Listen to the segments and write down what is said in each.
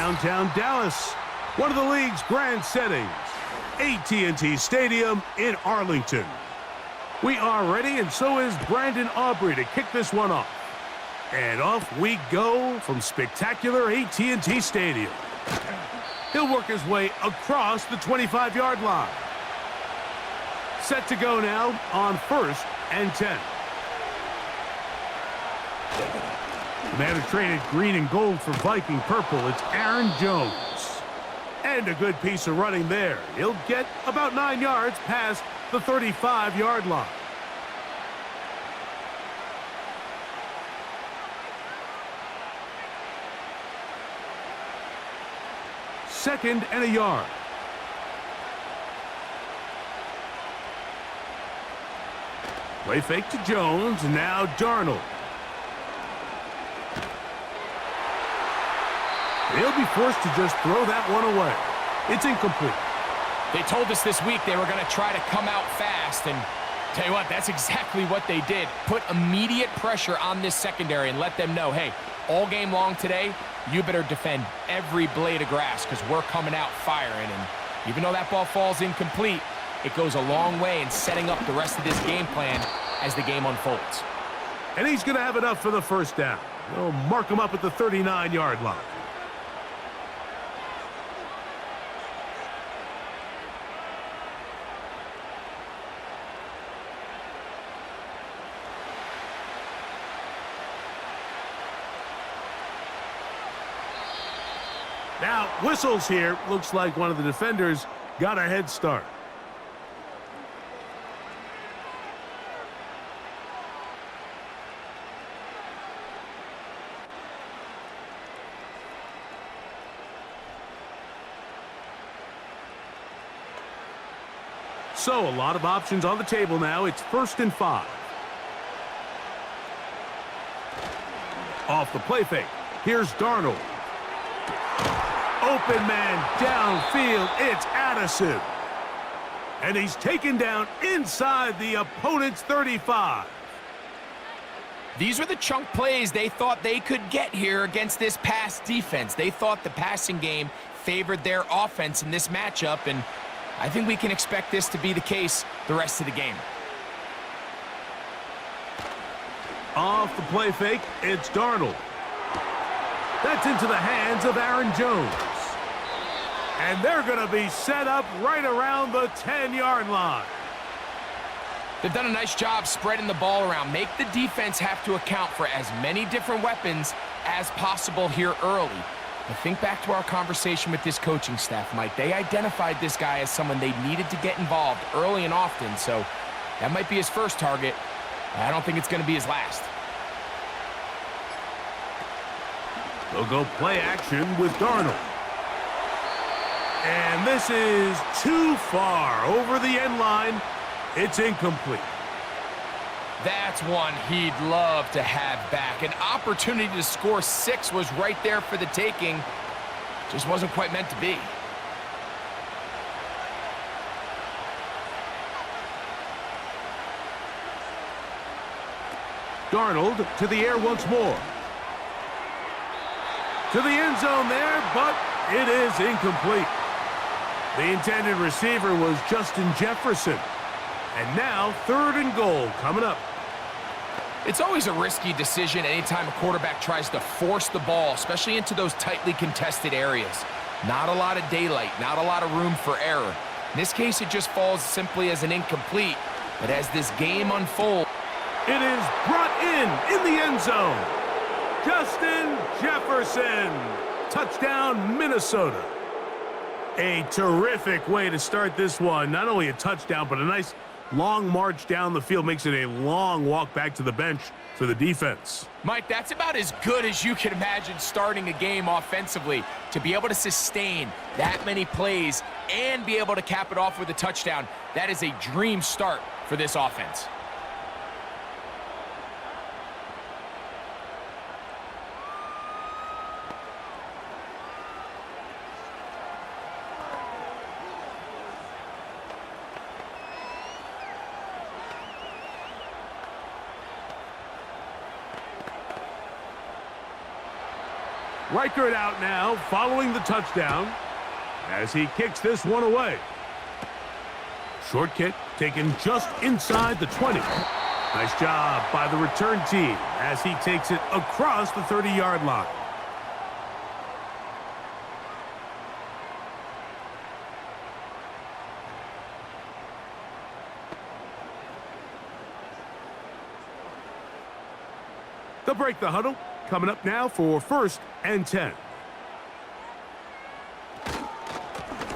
downtown Dallas, one of the league's grand settings, AT&T Stadium in Arlington. We are ready, and so is Brandon Aubrey to kick this one off. And off we go from spectacular AT&T Stadium. He'll work his way across the 25-yard line. Set to go now on 1st and 10. The man who traded green and gold for Viking purple, it's Aaron Jones. And a good piece of running there. He'll get about 9 yards past the 35-yard line. Second and a yard. Play fake to Jones, now Darnold. He'll be forced to just throw that one away. It's incomplete. They told us this week they were going to try to come out fast, and tell you what, that's exactly what they did. Put immediate pressure on this secondary and let them know, hey, all game long today, you better defend every blade of grass because we're coming out firing. And even though that ball falls incomplete, it goes a long way in setting up the rest of this game plan as the game unfolds. And he's going to have enough for the first down. They'll mark him up at the 39-yard line. Now, whistles here. Looks like one of the defenders got a head start. So, a lot of options on the table now. It's 1st and 5. Off the play fake. Here's Darnold. Open man downfield. It's Addison. And he's taken down inside the opponent's 35. These were the chunk plays they thought they could get here against this pass defense. They thought the passing game favored their offense in this matchup, and I think we can expect this to be the case the rest of the game. Off the play fake, it's Darnold. That's into the hands of Aaron Jones. And they're going to be set up right around the 10-yard line. They've done a nice job spreading the ball around. Make the defense have to account for as many different weapons as possible here early. But think back to our conversation with this coaching staff, Mike. They identified this guy as someone they needed to get involved early and often, so that might be his first target. I don't think it's going to be his last. They'll go play action with Darnold. And this is too far over the end line. It's incomplete. That's one he'd love to have back. An opportunity to score 6 was right there for the taking. Just wasn't quite meant to be. Darnold to the air once more. To the end zone there, but it is incomplete. The intended receiver was Justin Jefferson. And now 3rd and goal coming up. It's always a risky decision anytime a quarterback tries to force the ball, especially into those tightly contested areas. Not a lot of daylight, not a lot of room for error. In this case, it just falls simply as an incomplete. But as this game unfolds, it is brought in the end zone. Justin Jefferson. Touchdown, Minnesota. A terrific way to start this one. Not only a touchdown, but a nice long march down the field. Makes it a long walk back to the bench for the defense. Mike, that's about as good as you can imagine starting a game offensively. To be able to sustain that many plays and be able to cap it off with a touchdown, that is a dream start for this offense. Reichert out now following the touchdown as he kicks this one away. Short kick taken just inside the 20. Nice job by the return team as he takes it across the 30-yard line. They'll break the huddle. Coming up now for 1st and 10.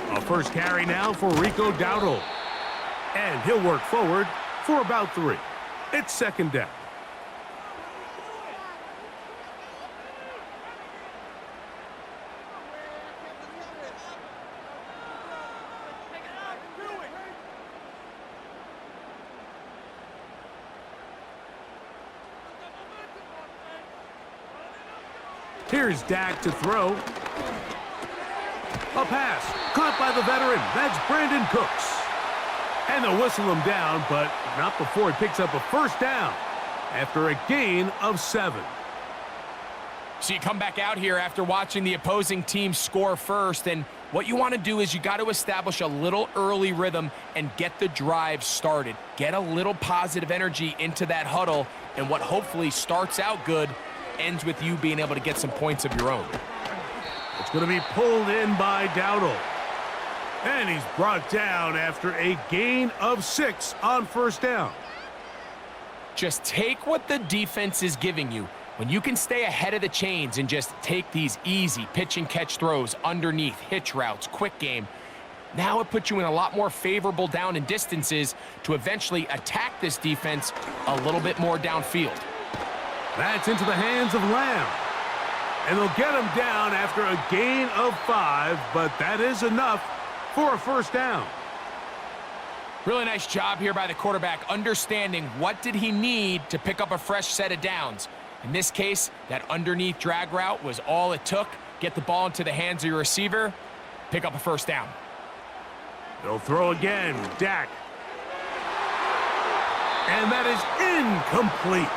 A first carry now for Rico Dowdle. And he'll work forward for about 3. It's 2nd down. Here's Dak to throw. A pass caught by the veteran. That's Brandon Cooks. And they'll whistle him down, but not before he picks up a 1st down after a gain of 7. So you come back out here after watching the opposing team score first, and what you want to do is you got to establish a little early rhythm and get the drive started. Get a little positive energy into that huddle, and what hopefully starts out good ends with you being able to get some points of your own. It's going to be pulled in by Dowdle. And he's brought down after a gain of 6 on 1st down. Just take what the defense is giving you. When you can stay ahead of the chains and just take these easy pitch and catch throws underneath, hitch routes, quick game, now it puts you in a lot more favorable down and distances to eventually attack this defense a little bit more downfield. That's into the hands of Lamb. And they'll get him down after a gain of 5, but that is enough for a 1st down. Really nice job here by the quarterback, understanding what did he need to pick up a fresh set of downs. In this case, that underneath drag route was all it took. Get the ball into the hands of your receiver, pick up a 1st down. They'll throw again. Dak. And that is incomplete.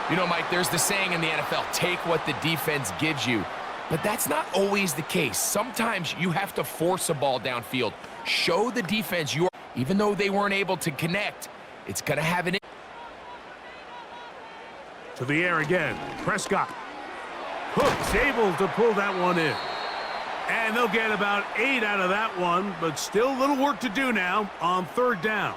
You know, Mike, there's the saying in the NFL, take what the defense gives you. But that's not always the case. Sometimes you have to force a ball downfield. Show the defense you are, even though they weren't able to connect, it's going to have an... To the air again. Prescott. Cook's able to pull that one in. And they'll get about 8 out of that one, but still a little work to do now on 3rd down.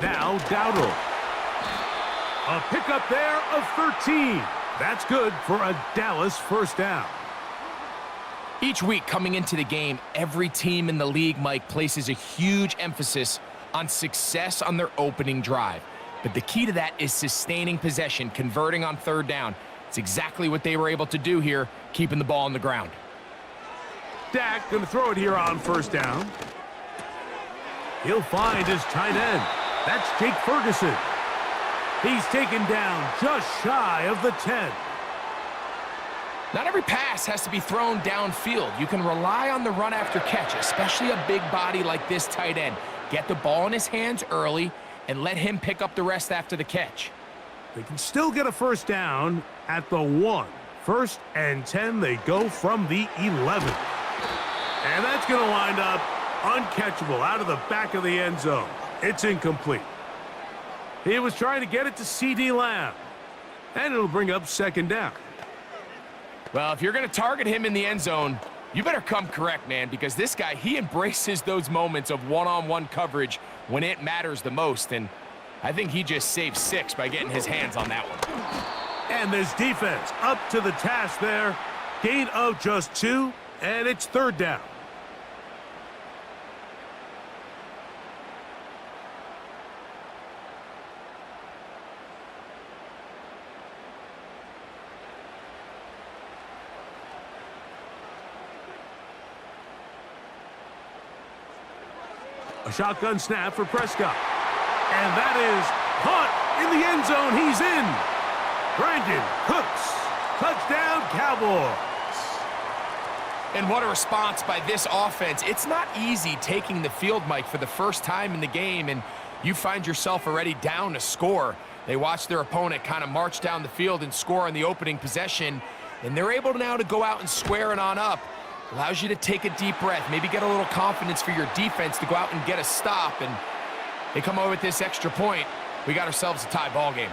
Now Dowdle. A pickup there of 13. That's good for a Dallas 1st down. Each week coming into the game, every team in the league, Mike, places a huge emphasis on success on their opening drive. But the key to that is sustaining possession, converting on 3rd down. It's exactly what they were able to do here, keeping the ball on the ground. Dak going to throw it here on 1st down. He'll find his tight end. That's Jake Ferguson. He's taken down just shy of the 10. Not every pass has to be thrown downfield. You can rely on the run after catch, especially a big body like this tight end. Get the ball in his hands early and let him pick up the rest after the catch. They can still get a 1st down at the 1. 1st and 10, they go from the 11. And that's going to wind up uncatchable out of the back of the end zone. It's incomplete. He was trying to get it to C.D. Lamb. And it'll bring up 2nd down. Well, if you're going to target him in the end zone, you better come correct, man, because this guy, he embraces those moments of one-on-one coverage when it matters the most, and I think he just saved 6 by getting his hands on that one. And this defense up to the task there. Gain of just 2, and it's 3rd down. A shotgun snap for Prescott. And that is caught in the end zone. He's in. Brandon Cooks Touchdown, Cowboys. And what a response by this offense. It's not easy taking the field, Mike, for the first time in the game, and you find yourself already down to score. They watch their opponent kind of march down the field and score on the opening possession, and they're able now to go out and square it on up. Allows you to take a deep breath, maybe get a little confidence for your defense to go out and get a stop, and they come over with this extra point. We got ourselves a tie ball game.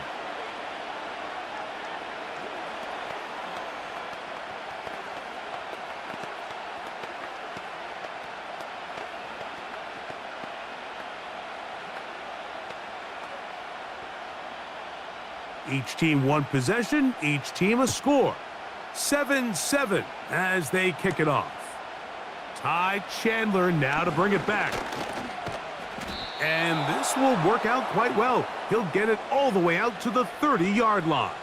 Each team one possession, each team a score. 7-7 as they kick it off. Ty Chandler now to bring it back. And this will work out quite well. He'll get it all the way out to the 30-yard line.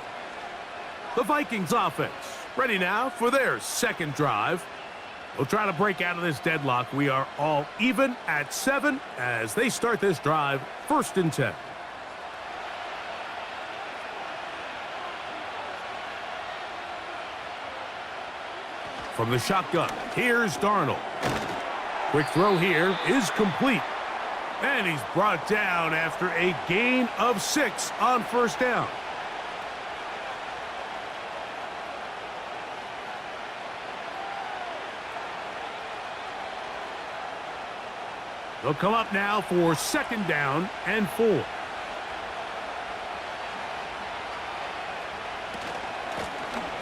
The Vikings offense ready now for their second drive. They'll try to break out of this deadlock. We are all even at 7 as they start this drive, 1st and 10. From the shotgun, here's Darnold. Quick throw here is complete. And he's brought down after a gain of 6 on 1st down. They'll come up now for 2nd down and 4.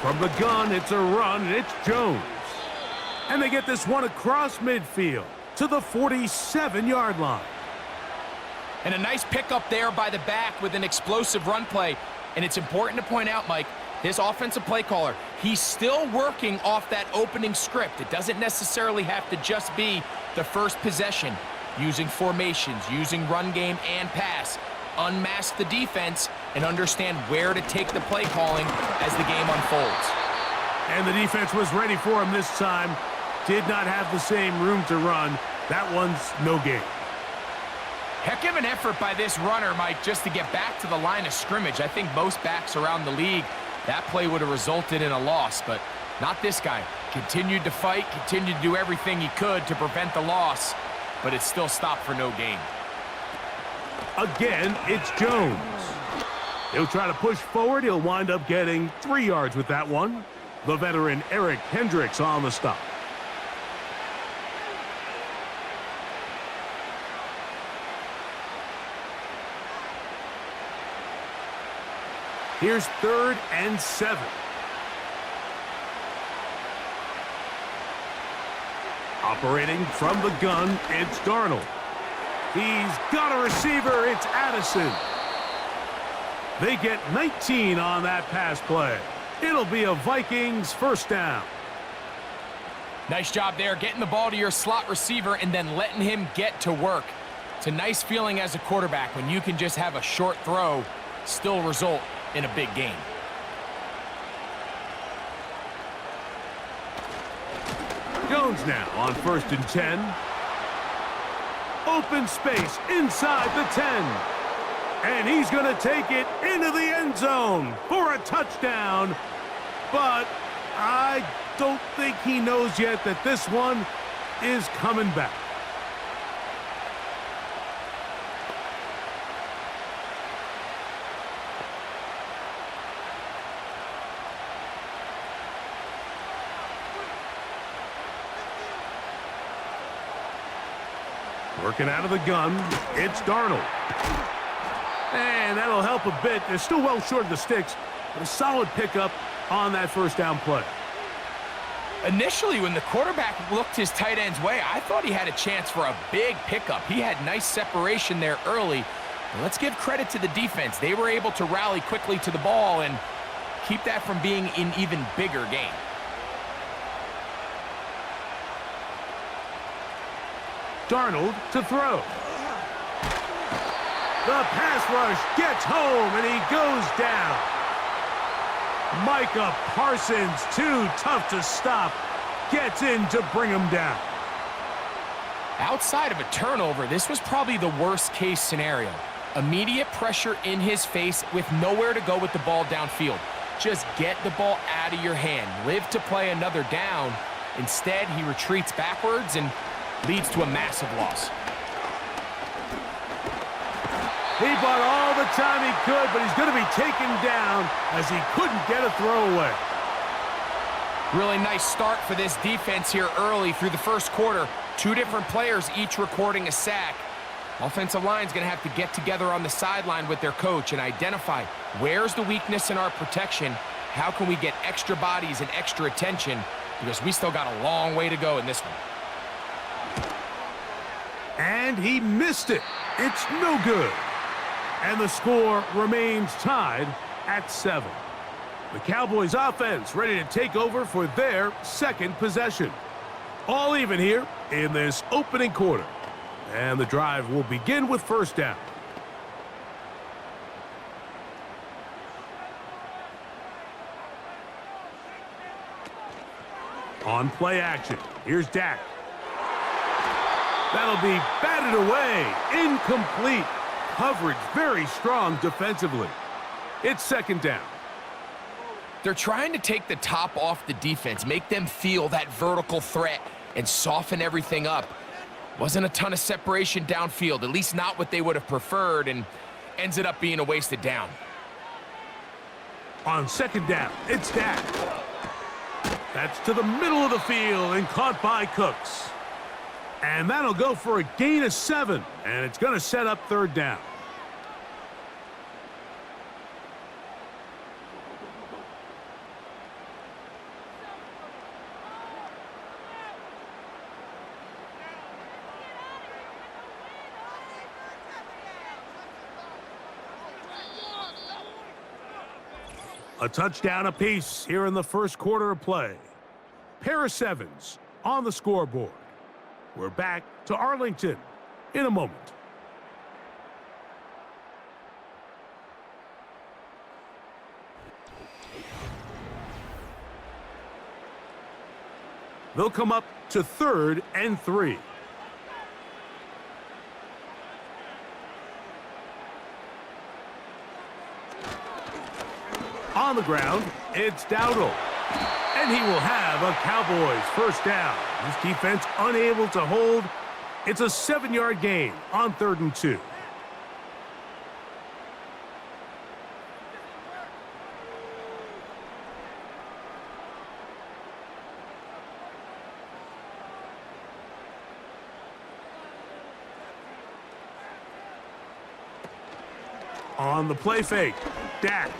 From the gun, it's a run, and it's Jones. And they get this one across midfield to the 47-yard line. And a nice pickup there by the back with an explosive run play. And it's important to point out, Mike, this offensive play caller, he's still working off that opening script. It doesn't necessarily have to just be the first possession. Using formations, using run game and pass. Unmask the defense and understand where to take the play calling as the game unfolds. And the defense was ready for him this time. Did not have the same room to run. That one's no gain. Heck of an effort by this runner, Mike, just to get back to the line of scrimmage. I think most backs around the league, that play would have resulted in a loss, but not this guy. Continued to fight, continued to do everything he could to prevent the loss, but it still stopped for no gain. Again, it's Jones. He'll try to push forward. He'll wind up getting 3 yards with that one. The veteran Eric Hendricks on the stop. Here's 3rd and 7. Operating from the gun, it's Darnold. He's got a receiver. It's Addison. They get 19 on that pass play. It'll be a Vikings 1st down. Nice job there, getting the ball to your slot receiver and then letting him get to work. It's a nice feeling as a quarterback when you can just have a short throw, still result in a big game. Jones now on 1st and 10. Open space inside the 10. And he's going to take it into the end zone for a touchdown. But I don't think he knows yet that this one is coming back. Working out of the gun, it's Darnold. And that'll help a bit. They're still well short of the sticks, but a solid pickup on that 1st down play. Initially, when the quarterback looked his tight end's way, I thought he had a chance for a big pickup. He had nice separation there early. But let's give credit to the defense. They were able to rally quickly to the ball and keep that from being an even bigger game. Darnold to throw. The pass rush gets home, and he goes down. Micah Parsons, too tough to stop, gets in to bring him down. Outside of a turnover, this was probably the worst-case scenario. Immediate pressure in his face with nowhere to go with the ball downfield. just get the ball out of your hand. Live to play another down. Instead, he retreats backwards and leads to a massive loss. He bought all the time he could, but he's going to be taken down as he couldn't get a throwaway. Really nice start for this defense here early through the first quarter. Two different players each recording a sack. Offensive line's going to have to get together on the sideline with their coach and identify where's the weakness in our protection, how can we get extra bodies and extra attention, because we still got a long way to go in this one. And he missed it. It's no good. And the score remains tied at 7. The Cowboys offense ready to take over for their second possession. All even here in this opening quarter. And the drive will begin with first down. On play action, here's Dak. That'll be batted away. Incomplete. Coverage very strong defensively. It's second down. They're trying to take the top off the defense, make them feel that vertical threat, and soften everything up. Wasn't a ton of separation downfield, at least not what they would have preferred, and ends it up being a wasted down. On second down, it's Dak. That's to the middle of the field and caught by Cooks. And that'll go for a gain of 7, and it's going to set up third down. A touchdown apiece here in the first quarter of play. Pair of 7s on the scoreboard. We're back to Arlington in a moment. They'll come up to 3rd and 3. On the ground, it's Dowdle. And he will have a Cowboys first down. This defense unable to hold. It's a 7-yard gain on 3rd and 2. On the play fake, Dak.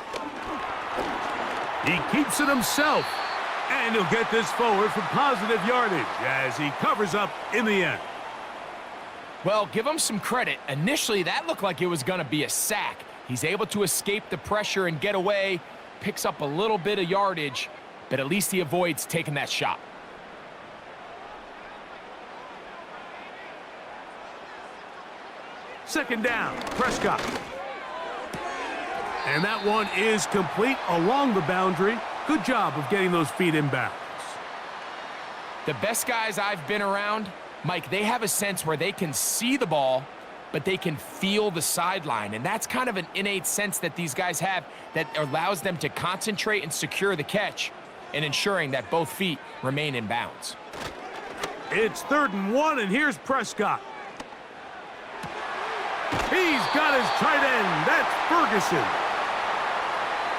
He keeps it himself. And he'll get this forward for positive yardage as he covers up in the end. Well, give him some credit. Initially, that looked like it was going to be a sack. He's able to escape the pressure and get away, picks up a little bit of yardage, but at least he avoids taking that shot. Second down, Prescott. And that one is complete along the boundary. Good job of getting those feet in bounds. The best guys I've been around, Mike, they have a sense where they can see the ball, but they can feel the sideline. And that's kind of an innate sense that these guys have that allows them to concentrate and secure the catch and ensuring that both feet remain in bounds. It's 3rd and 1, and here's Prescott. He's got his tight end. That's Ferguson.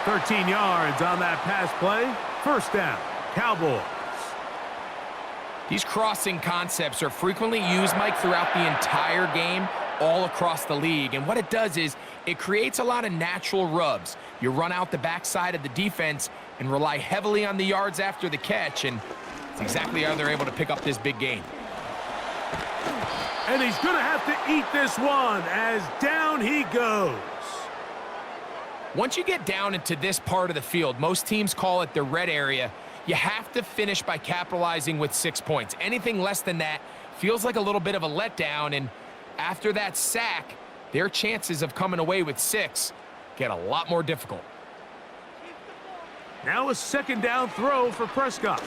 13 yards on that pass play. First down, Cowboys. These crossing concepts are frequently used, Mike, throughout the entire game, all across the league. And what it does is it creates a lot of natural rubs. You run out the backside of the defense and rely heavily on the yards after the catch, and it's exactly how they're able to pick up this big gain. And he's going to have to eat this one as down he goes. Once you get down into this part of the field, most teams call it the red area, you have to finish by capitalizing with 6 points. Anything less than that feels like a little bit of a letdown, and after that sack, their chances of coming away with 6 get a lot more difficult. Now a second down throw for Prescott.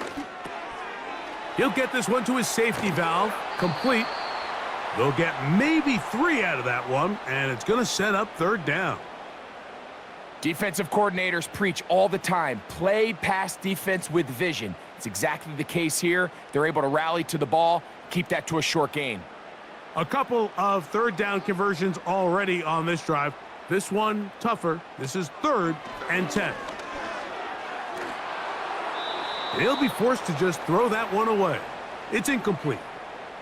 He'll get this one to his safety valve, complete. They'll get maybe 3 out of that one, and it's going to set up third down. Defensive coordinators preach all the time, play pass defense with vision. It's exactly the case here. They're able to rally to the ball, keep that to a short gain. A couple of third down conversions already on this drive. This one tougher. This is 3rd and 10. He'll be forced to just throw that one away. It's incomplete.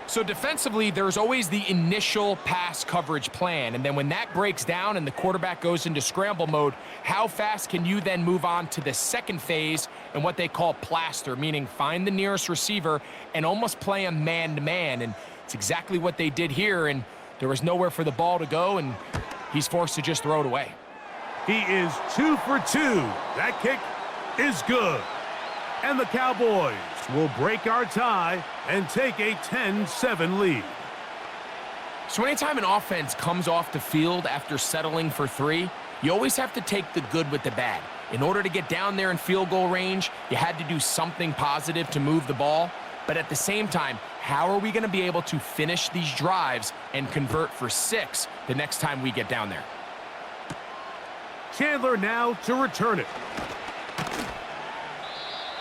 So defensively, there's always the initial pass coverage plan, and then when that breaks down and the quarterback goes into scramble mode, how fast can you then move on to the second phase and what they call plaster, meaning find the nearest receiver and almost play a man-to-man, and it's exactly what they did here, and there was nowhere for the ball to go, and he's forced to just throw it away. He is 2 for 2. That kick is good. And the Cowboys will break our tie and take a 10-7 lead. So anytime an offense comes off the field after settling for 3, you always have to take the good with the bad. In order to get down there in field goal range, you had to do something positive to move the ball. But at the same time, how are we going to be able to finish these drives and convert for 6 the next time we get down there? Chandler now to return it.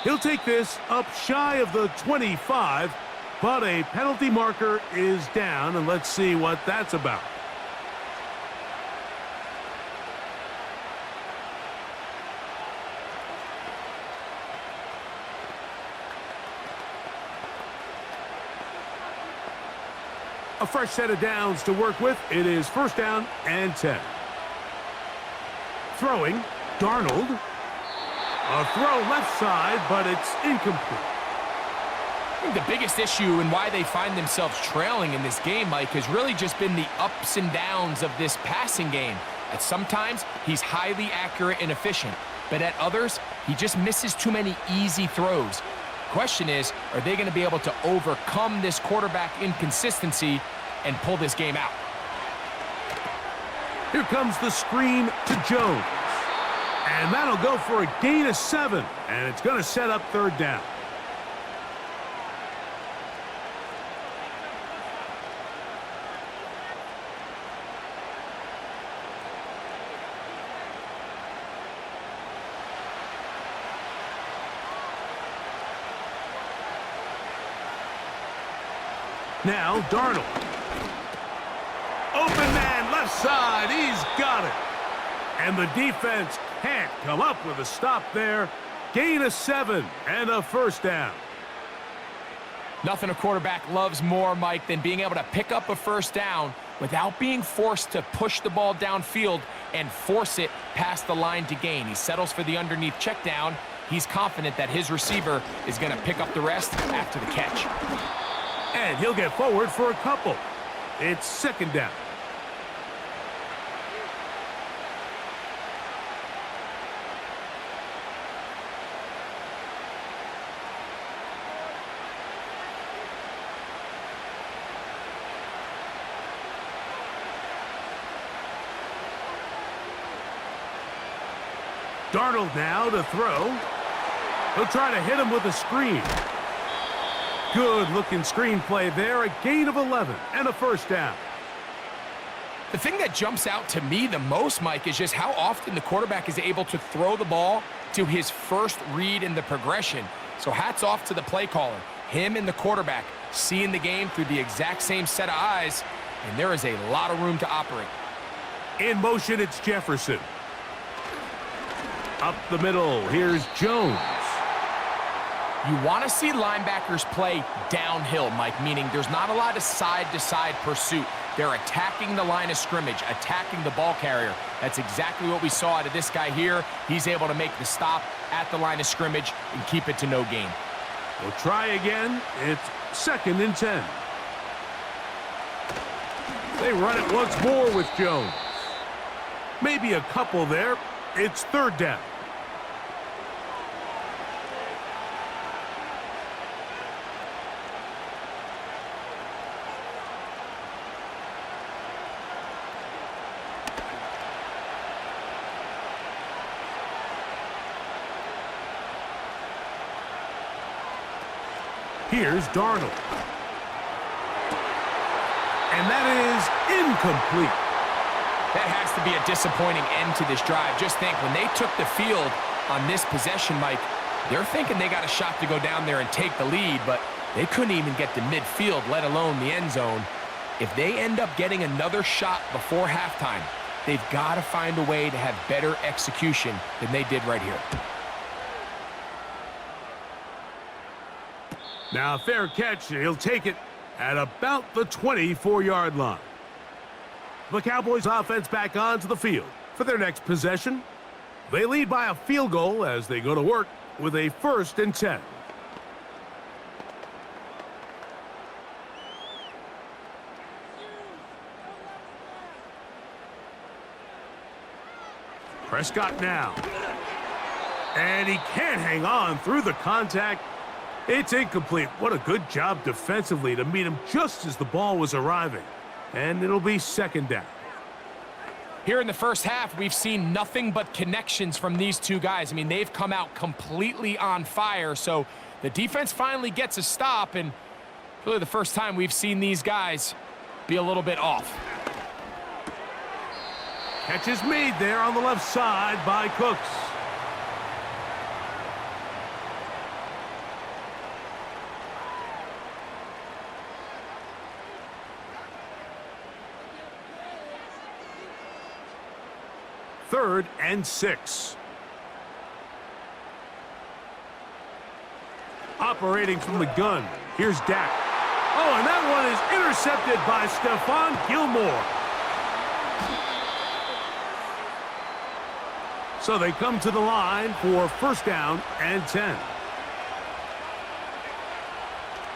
He'll take this up shy of the 25, but a penalty marker is down, and let's see what that's about. A fresh set of downs to work with. It is 1st down and 10. Throwing, Darnold. A throw left side, but it's incomplete. I think the biggest issue and why they find themselves trailing in this game, Mike, has really just been the ups and downs of this passing game. At sometimes, he's highly accurate and efficient, but at others, he just misses too many easy throws. Question is, are they going to be able to overcome this quarterback inconsistency and pull this game out? Here comes the screen to Jones. And that'll go for a gain of 7, and it's going to set up 3rd down. Now, Darnold. Open man, left side. He's got it. And the defense can't come up with a stop there. Gain of 7 and a 1st down. Nothing a quarterback loves more, Mike, than being able to pick up a 1st down without being forced to push the ball downfield and force it past the line to gain. He settles for the underneath check down. He's confident that his receiver is going to pick up the rest after the catch. And he'll get forward for a couple. It's 2nd down. Darnold now to throw. He'll try to hit him with a screen. Good-looking screen play there. A gain of 11 and a 1st down. The thing that jumps out to me the most, Mike, is just how often the quarterback is able to throw the ball to his first read in the progression. So hats off to the play caller. Him and the quarterback seeing the game through the exact same set of eyes, and there is a lot of room to operate. In motion, it's Jefferson. Up the middle, here's Jones. You want to see linebackers play downhill, Mike, meaning there's not a lot of side-to-side pursuit. They're attacking the line of scrimmage, attacking the ball carrier. That's exactly what we saw out of this guy here. He's able to make the stop at the line of scrimmage and keep it to no gain. We'll try again. It's 2nd and 10. They run it once more with Jones. Maybe a couple there. It's 3rd down. Here's Darnold. And that is incomplete. That has to be a disappointing end to this drive. Just think, when they took the field on this possession, Mike, they're thinking they got a shot to go down there and take the lead, but they couldn't even get to midfield, let alone the end zone. If they end up getting another shot before halftime, they've got to find a way to have better execution than they did right here. Now, fair catch. He'll take it at about the 24-yard line. The Cowboys offense back onto the field for their next possession. They lead by a field goal as they go to work with a 1st and 10. Prescott now. And he can't hang on through the contact. It's incomplete. What a good job defensively to meet him just as the ball was arriving. And it'll be 2nd down. Here in the first half, we've seen nothing but connections from these two guys. I mean, they've come out completely on fire. So the defense finally gets a stop, and really the first time we've seen these guys be a little bit off. Catch is made there on the left side by Cooks. Third and 6. Operating from the gun, here's Dak. Oh, and that one is intercepted by Stephon Gilmore. So they come to the line for 1st down and 10.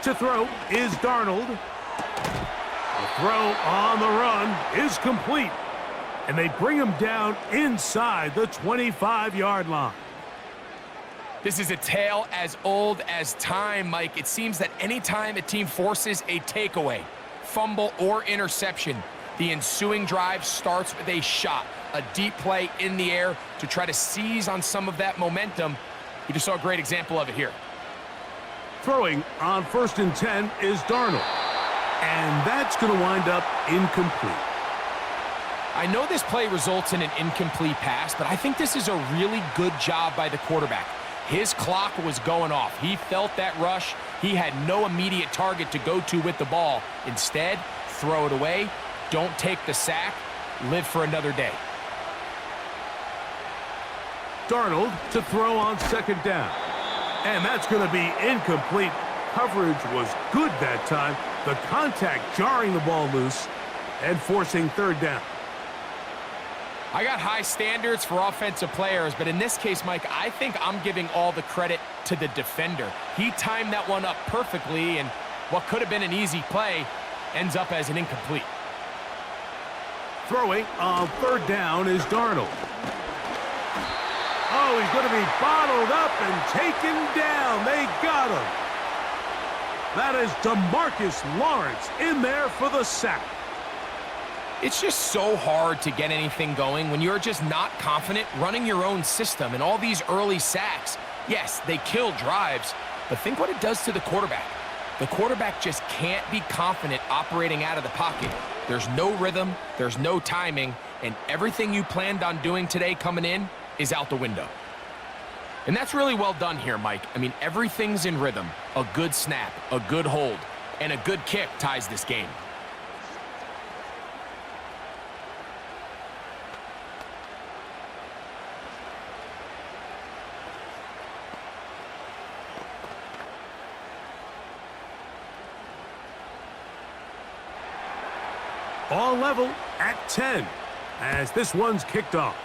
To throw is Darnold. The throw on the run is complete. And they bring him down inside the 25-yard line. This is a tale as old as time, Mike. It seems that anytime a team forces a takeaway, fumble, or interception, the ensuing drive starts with a shot, a deep play in the air to try to seize on some of that momentum. You just saw a great example of it here. Throwing on 1st and 10 is Darnold. And that's going to wind up incomplete. I know this play results in an incomplete pass, but I think this is a really good job by the quarterback. His clock was going off. He felt that rush. He had no immediate target to go to with the ball. Instead, throw it away. Don't take the sack. Live for another day. Darnold to throw on 2nd down. And that's going to be incomplete. Coverage was good that time. The contact jarring the ball loose and forcing 3rd down. I got high standards for offensive players, but in this case, Mike, I think I'm giving all the credit to the defender. He timed that one up perfectly, and what could have been an easy play ends up as an incomplete. Throwing on 3rd down is Darnold. Oh, he's going to be bottled up and taken down. They got him. That is DeMarcus Lawrence in there for the sack. It's just so hard to get anything going when you're just not confident running your own system. And all these early sacks, yes, they kill drives, but think what it does to the quarterback. The quarterback just can't be confident operating out of the pocket. There's no rhythm, there's no timing, and everything you planned on doing today coming in is out the window. And that's really well done here, Mike. I mean, everything's in rhythm. A good snap, a good hold, and a good kick ties this game. All level at 10 as this one's kicked off.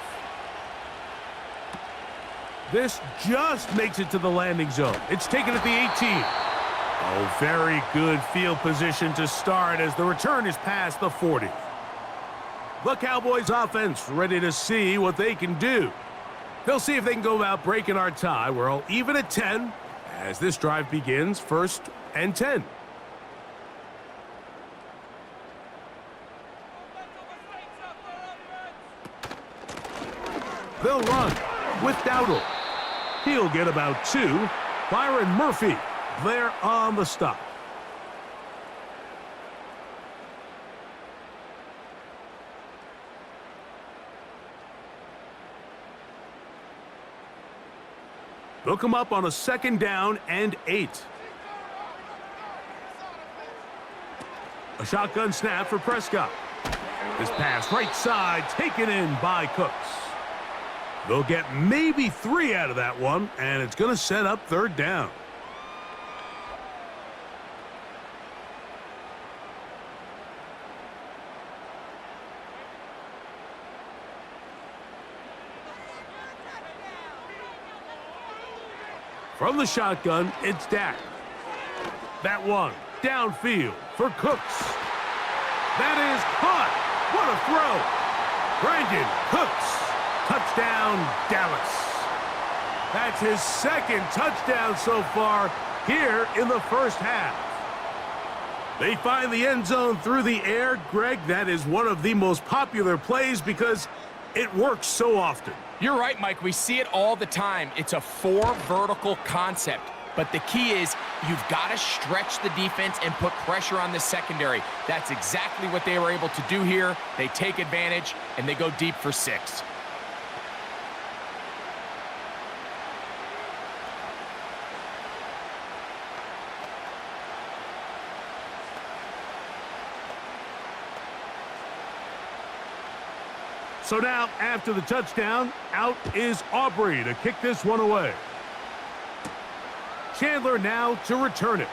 This just makes it to the landing zone. It's taken at the 18. Oh, very good field position to start as the return is past the 40. The Cowboys offense ready to see what they can do. They'll see if they can go about breaking our tie. We're all even at 10 as this drive begins 1st and 10. They'll run with Dowdle. He'll get about 2. Byron Murphy there on the stop. They'll come up on a 2nd down and 8. A shotgun snap for Prescott. This pass right side taken in by Cooks. They'll get maybe 3 out of that one, and it's going to set up 3rd down. From the shotgun, it's Dak. That one downfield for Cooks. That is caught. What a throw. Brandon Cooks. Touchdown, Dallas. That's his 2nd touchdown so far here in the first half. They find the end zone through the air. Greg, that is one of the most popular plays because it works so often. You're right, Mike. We see it all the time. It's a 4 vertical concept. But the key is you've got to stretch the defense and put pressure on the secondary. That's exactly what they were able to do here. They take advantage, and they go deep for 6. So now, after the touchdown, out is Aubrey to kick this one away. Chandler now to return it.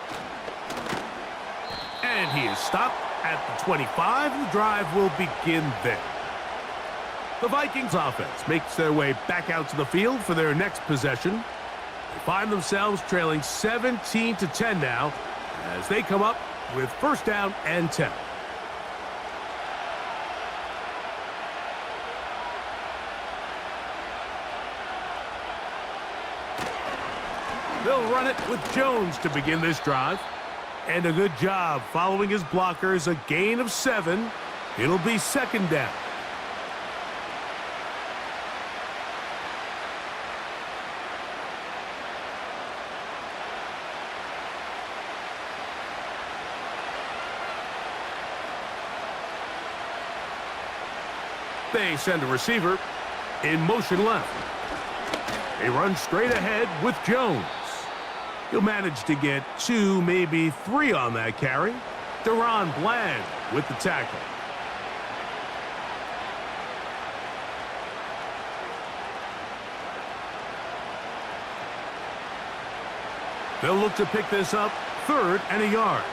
And he is stopped at the 25. The drive will begin there. The Vikings offense makes their way back out to the field for their next possession. They find themselves trailing 17-10 now as they come up with 1st down and 10. They'll run it with Jones to begin this drive. And a good job following his blockers, a gain of 7. It'll be 2nd down. They send a receiver in motion left. They run straight ahead with Jones. He'll manage to get 2, maybe 3 on that carry. Deron Bland with the tackle. They'll look to pick this up 3rd and a yard.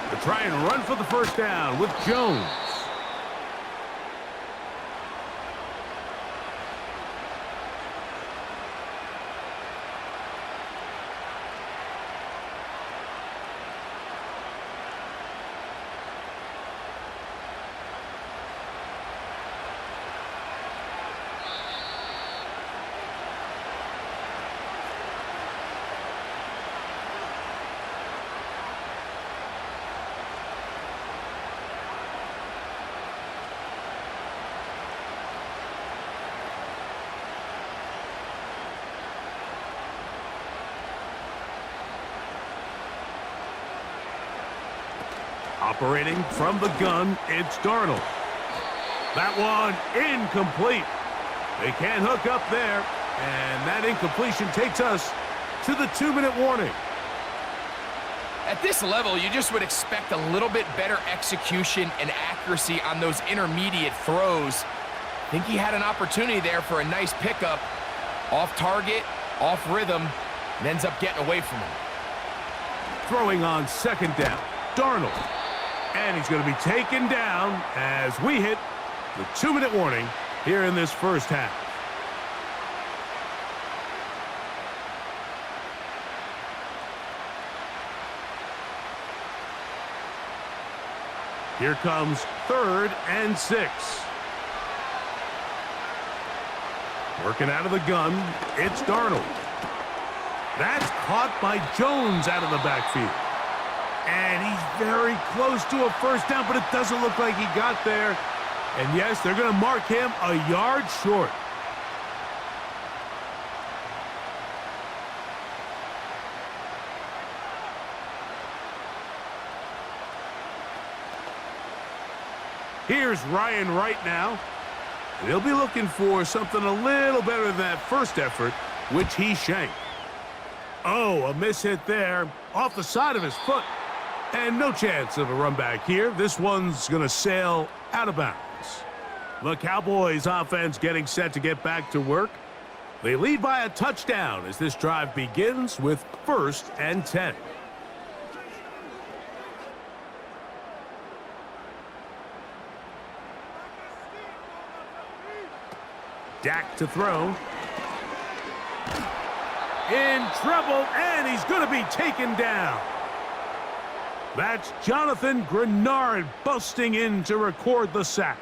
They'll try and run for the 1st down with Jones. Operating from the gun, it's Darnold. That one incomplete. They can't hook up there, and that incompletion takes us to the 2-minute warning. At this level, you just would expect a little bit better execution and accuracy on those intermediate throws. I think he had an opportunity there for a nice pickup. Off target, off rhythm, and ends up getting away from him. Throwing on 2nd down, Darnold. And he's going to be taken down as we hit the 2-minute warning here in this first half. Here comes 3rd and 6. Working out of the gun, it's Darnold. That's caught by Jones out of the backfield. And he's very close to a 1st down, but it doesn't look like he got there. And yes, they're going to mark him a yard short. Here's Ryan Wright now. He'll be looking for something a little better than that first effort, which he shanked. Oh, a miss hit there, off the side of his foot. And no chance of a run back here. This one's going to sail out of bounds. The Cowboys offense getting set to get back to work. They lead by a touchdown as this drive begins with 1st and 10. Dak to throw. In trouble, and he's going to be taken down. That's Jonathan Grenard busting in to record the sack.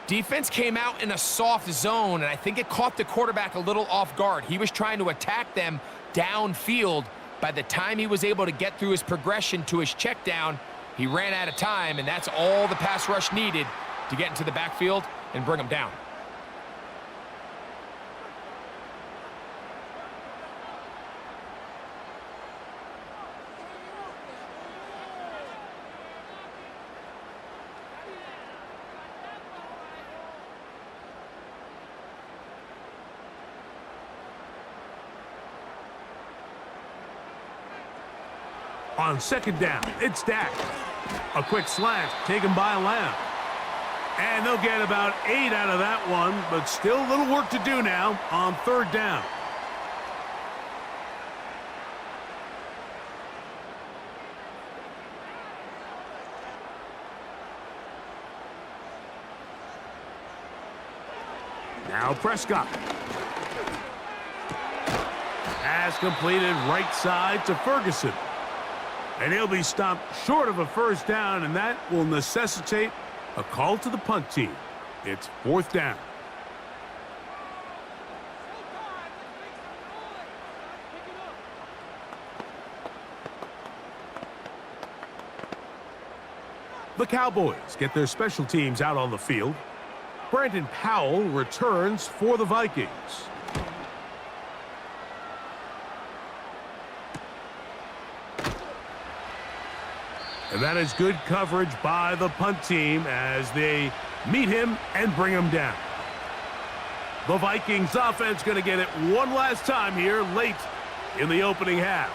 Defense came out in a soft zone, and I think it caught the quarterback a little off guard. He was trying to attack them downfield. By the time he was able to get through his progression to his check down, he ran out of time, and that's all the pass rush needed to get into the backfield and bring him down. On 2nd down, it's Dak. A quick slant taken by Lamb. And they'll get about 8 out of that one, but still a little work to do now on 3rd down. Now Prescott. Pass completed right side to Ferguson. And he'll be stopped short of a 1st down, and that will necessitate a call to the punt team. It's 4th down. The Cowboys get their special teams out on the field. Brandon Powell returns for the Vikings. And that is good coverage by the punt team as they meet him and bring him down. The Vikings offense going to get it one last time here late in the opening half.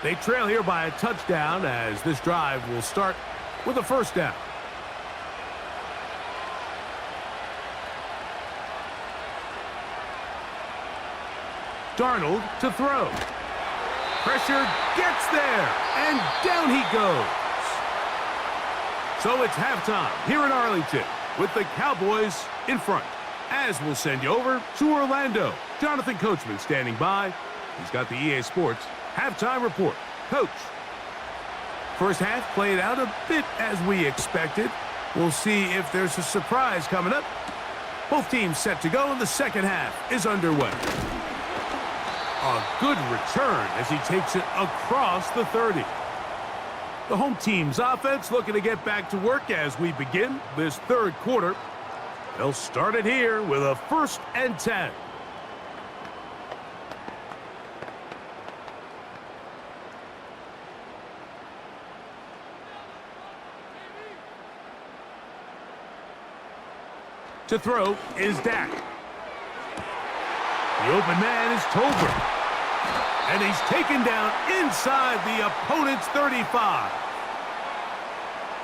They trail here by a touchdown as this drive will start with a 1st down. Darnold to throw. Pressure gets there, and down he goes. So it's halftime here in Arlington with the Cowboys in front. As we'll send you over to Orlando. Jonathan Coachman standing by. He's got the EA Sports halftime report. Coach. First half played out a bit as we expected. We'll see if there's a surprise coming up. Both teams set to go, and the second half is underway. A good return as he takes it across the 30. The home team's offense looking to get back to work as we begin this 3rd quarter. They'll start it here with a 1st and 10. To throw is Dak. The open man is Tolbert. And he's taken down inside the opponent's 35.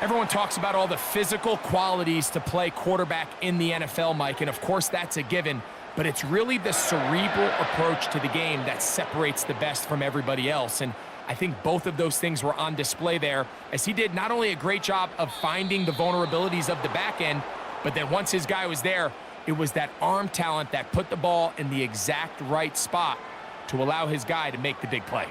Everyone talks about all the physical qualities to play quarterback in the NFL, Mike, and of course that's a given, but it's really the cerebral approach to the game that separates the best from everybody else, and I think both of those things were on display there as he did not only a great job of finding the vulnerabilities of the back end, but then once his guy was there, it was that arm talent that put the ball in the exact right spot to allow his guy to make the big play.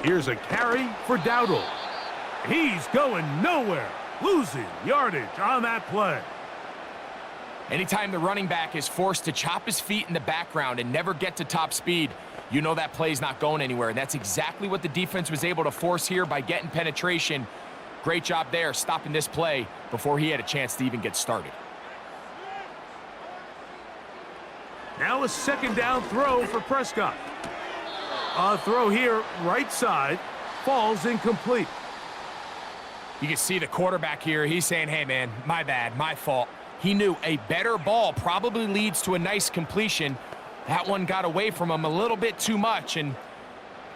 Here's a carry for Dowdle. He's going nowhere, losing yardage on that play. Anytime the running back is forced to chop his feet in the background and never get to top speed, you know that play's not going anywhere. And that's exactly what the defense was able to force here by getting penetration. Great job there stopping this play before he had a chance to even get started. Now a second down throw for Prescott. A throw here, right side, falls incomplete. You can see the quarterback here. He's saying, hey, man, my bad, my fault. He knew a better ball probably leads to a nice completion. That one got away from him a little bit too much and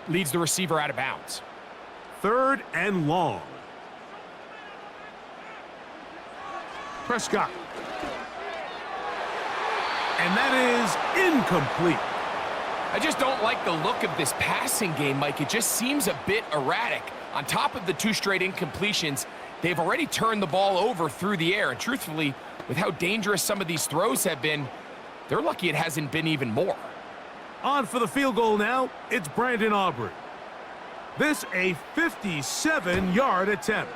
leads the receiver out of bounds. 3rd and long. Prescott. And that is incomplete. I just don't like the look of this passing game, Mike. It just seems a bit erratic. On top of the 2 straight incompletions, they've already turned the ball over through the air. And truthfully, with how dangerous some of these throws have been, they're lucky it hasn't been even more. On for the field goal now, it's Brandon Aubrey. This a 57-yard attempt.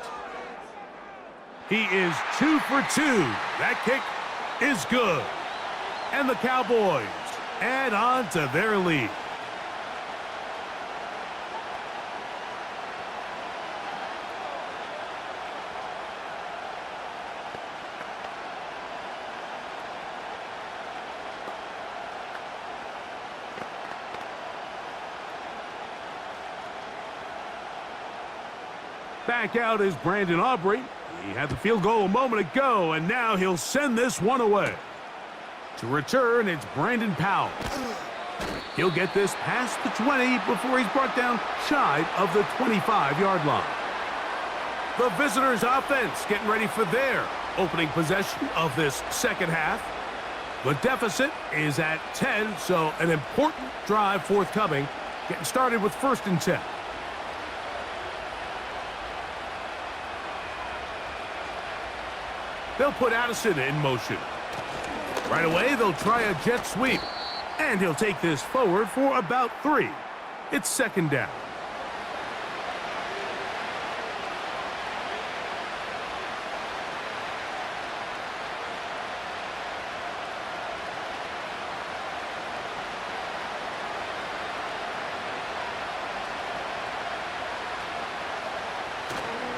He is 2 for 2. That kick is good. And the Cowboys add on to their lead. Back out is Brandon Aubrey. He had the field goal a moment ago, and now he'll send this one away. To return, it's Brandon Powell. He'll get this past the 20 before he's brought down shy of the 25-yard line. The visitors' offense getting ready for their opening possession of this second half. The deficit is at 10, so an important drive forthcoming. Getting started with 1st and 10. They'll put Addison in motion. Right away, they'll try a jet sweep. And he'll take this forward for about 3. It's 2nd down.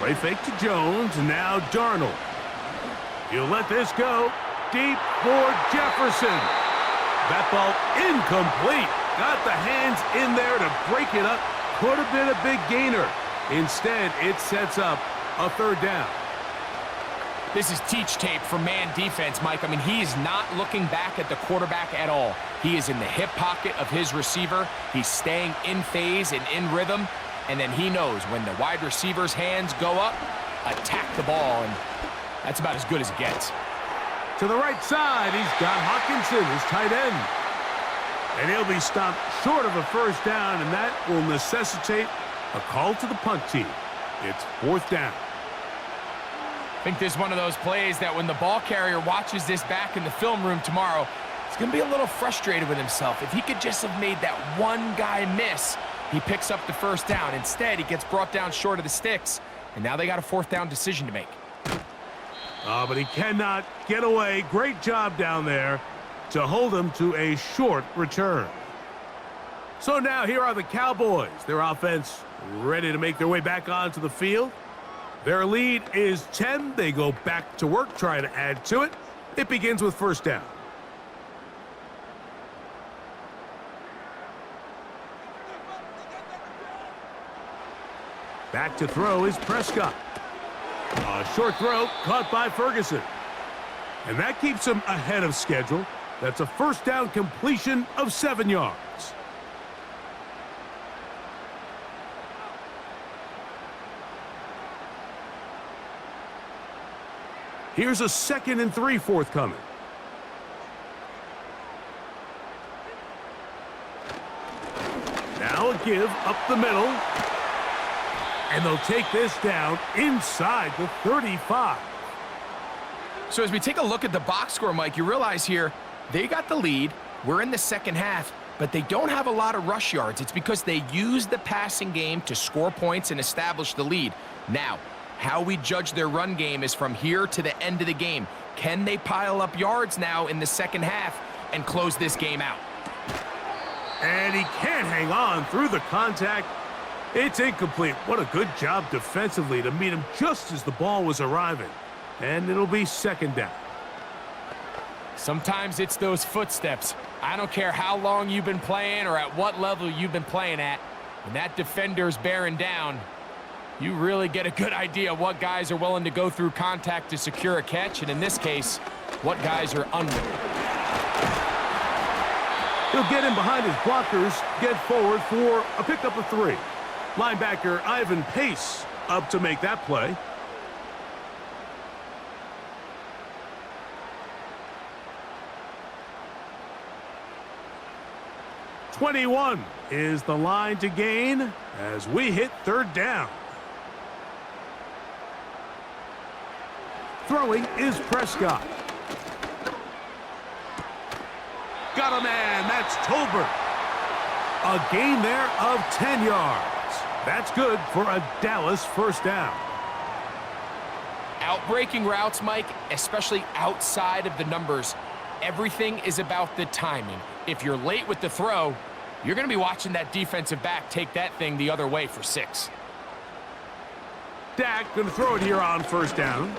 Play fake to Jones, now Darnold. He'll let this go. Deep for Jefferson. That ball incomplete. Got the hands in there to break it up. Could have been a big gainer. Instead, it sets up a 3rd down. This is teach tape for man defense, Mike. I mean, he is not looking back at the quarterback at all. He is in the hip pocket of his receiver. He's staying in phase and in rhythm. And then he knows when the wide receiver's hands go up, attack the ball. And that's about as good as it gets. To the right side, he's got Hawkinson, his tight end. And he'll be stopped short of a 1st down, and that will necessitate a call to the punt team. It's 4th down. I think this is one of those plays that when the ball carrier watches this back in the film room tomorrow, he's going to be a little frustrated with himself. If he could just have made that one guy miss, he picks up the 1st down. Instead, he gets brought down short of the sticks, and now they got a 4th down decision to make. Oh, but he cannot get away. Great job down there to hold him to a short return. So now here are the Cowboys. Their offense ready to make their way back onto the field. Their lead is 10. They go back to work, trying to add to it. It begins with 1st down. Back to throw is Prescott. A short throw caught by Ferguson. And that keeps him ahead of schedule. That's a 1st down completion of 7 yards. Here's a 2nd and 3 forthcoming. Now a give up the middle. And they'll take this down inside the 35. So as we take a look at the box score, Mike, you realize here they got the lead. We're in the second half, but they don't have a lot of rush yards. It's because they use the passing game to score points and establish the lead. Now, how we judge their run game is from here to the end of the game. Can they pile up yards now in the second half and close this game out? And he can't hang on through the contact. It's incomplete. What a good job defensively to meet him just as the ball was arriving. And it'll be second down. Sometimes it's those footsteps. I don't care how long you've been playing or at what level you've been playing at. When that defender's bearing down, you really get a good idea what guys are willing to go through contact to secure a catch, and in this case, what guys are unwilling. He'll get in behind his blockers, get forward for a pickup of 3. Linebacker Ivan Pace up to make that play. "21" is the line to gain as we hit third down. Throwing is Prescott. Got a man, that's Tolbert. A gain there of 10 yards. That's good for a Dallas first down. Outbreaking routes, Mike, especially outside of the numbers, everything is about the timing. If you're late with the throw, you're going to be watching that defensive back take that thing the other way for 6. Dak going to throw it here on first down.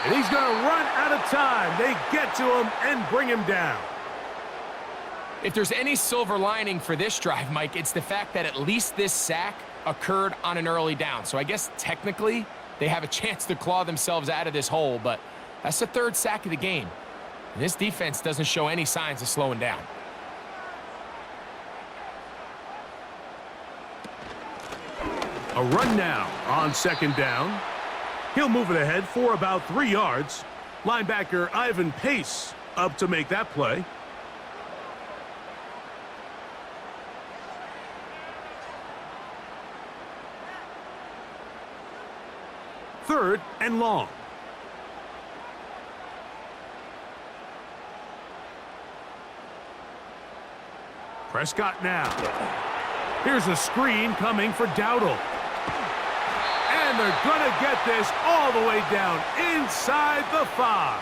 And he's going to run out of time. They get to him and bring him down. If there's any silver lining for this drive, Mike, it's the fact that at least this sack occurred on an early down. So I guess technically they have a chance to claw themselves out of this hole, but that's the 3rd sack of the game. And this defense doesn't show any signs of slowing down. A run now on second down. He'll move it ahead for about 3 yards. Linebacker Ivan Pace up to make that play. Third and long. Prescott now. Here's a screen coming for Dowdle. And they're going to get this all the way down inside the 5.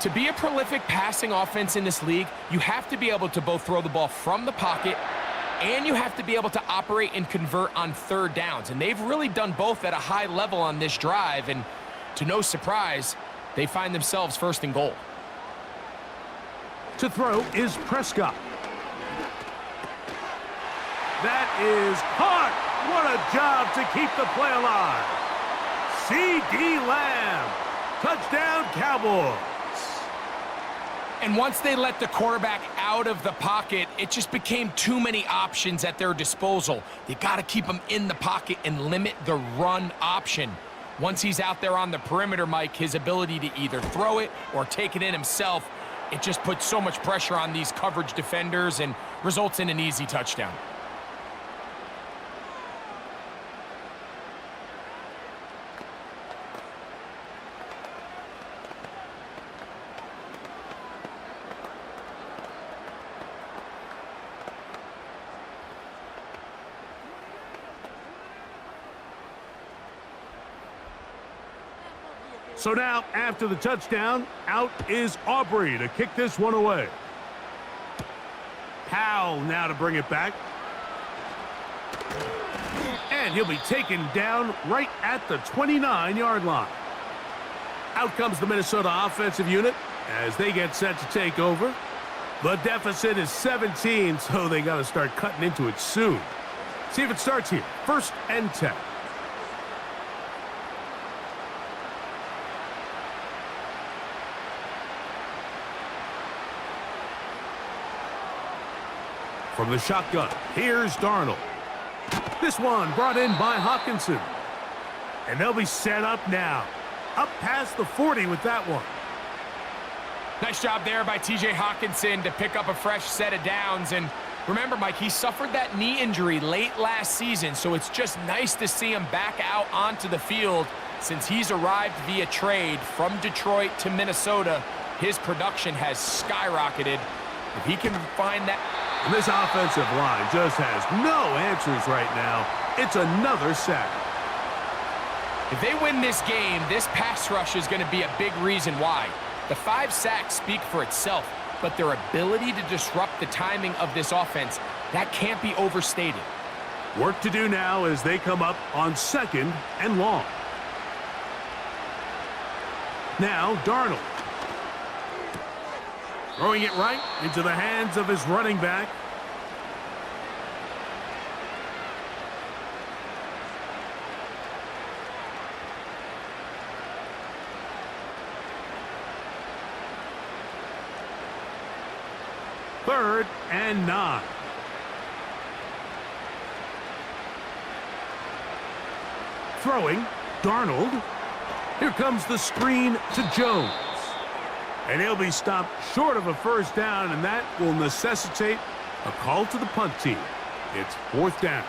To be a prolific passing offense in this league, you have to be able to both throw the ball from the pocket and you have to be able to operate and convert on 3rd downs. And they've really done both at a high level on this drive. And to no surprise, they find themselves 1st and goal. To throw is Prescott. That is caught. What a job to keep the play alive. C.D. Lamb. Touchdown, Cowboys. And once they let the quarterback out of the pocket, it just became too many options at their disposal. They got to keep him in the pocket and limit the run option. Once he's out there on the perimeter, Mike, his ability to either throw it or take it in himself, it just puts so much pressure on these coverage defenders and results in an easy touchdown. So now, after the touchdown, out is Aubrey to kick this one away. Powell now to bring it back. And he'll be taken down right at the 29-yard line. Out comes the Minnesota offensive unit as they get set to take over. The deficit is 17, so they got to start cutting into it soon. See if it starts here. 1st and 10. From the shotgun, here's Darnold. This one brought in by Hawkinson. And they'll be set up now. Up past the 40 with that one. Nice job there by T.J. Hawkinson to pick up a fresh set of downs. And remember, Mike, he suffered that knee injury late last season, so it's just nice to see him back out onto the field since he's arrived via trade from Detroit to Minnesota. His production has skyrocketed. If he can find that... And this offensive line just has no answers right now. It's another sack. If they win this game, this pass rush is going to be a big reason why. The 5 sacks speak for itself, but their ability to disrupt the timing of this offense That can't be overstated. Work to do now as they come up on 2nd and long. Now, Darnold. Throwing it right into the hands of his running back. Third and 9. Throwing, Darnold. Here comes the screen to Jones. And he'll be stopped short of a first down, and that will necessitate a call to the punt team. It's 4th down.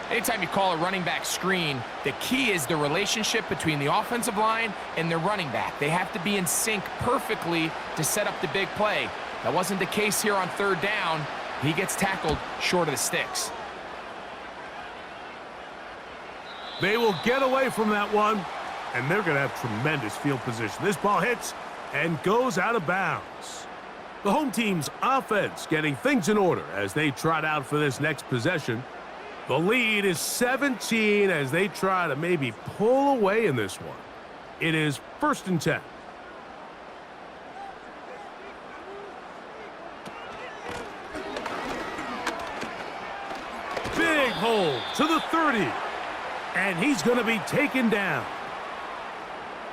Anytime you call a running back screen, the key is the relationship between the offensive line and the running back. They have to be in sync perfectly to set up the big play. That wasn't the case here on 3rd down. He gets tackled short of the sticks. They will get away from that one, and they're going to have tremendous field position. This ball hits and goes out of bounds. The home team's offense getting things in order as they trot out for this next possession. The lead is 17 as they try to maybe pull away in this one. It is 1st and 10. Big hole to the 30. And he's going to be taken down.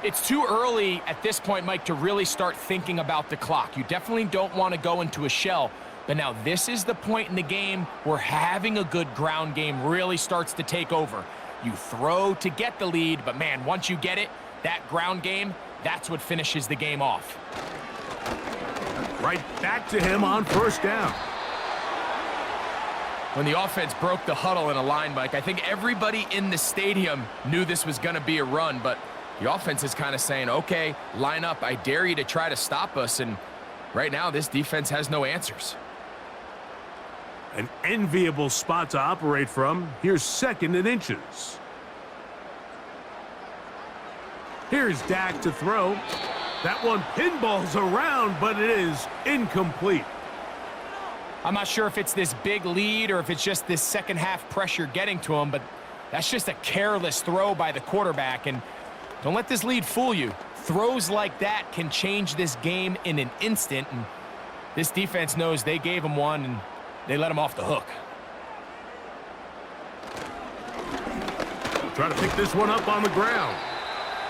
It's too early at this point, Mike, to really start thinking about the clock. You definitely don't want to go into a shell. But now this is the point in the game where having a good ground game really starts to take over. You throw to get the lead, but man, once you get it, that ground game, that's what finishes the game off. Right back to him on 1st down. When the offense broke the huddle in a line, Mike, I think everybody in the stadium knew this was going to be a run, but the offense is kind of saying, okay, line up. I dare you to try to stop us, and right now this defense has no answers. An enviable spot to operate from. Here's 2nd and inches. Here's Dak to throw. That one pinballs around, but it is incomplete. I'm not sure if it's this big lead or if it's just this second half pressure getting to him, but that's just a careless throw by the quarterback. And don't let this lead fool you. Throws like that can change this game in an instant. And this defense knows they gave him one and they let him off the hook. Trying to pick this one up on the ground.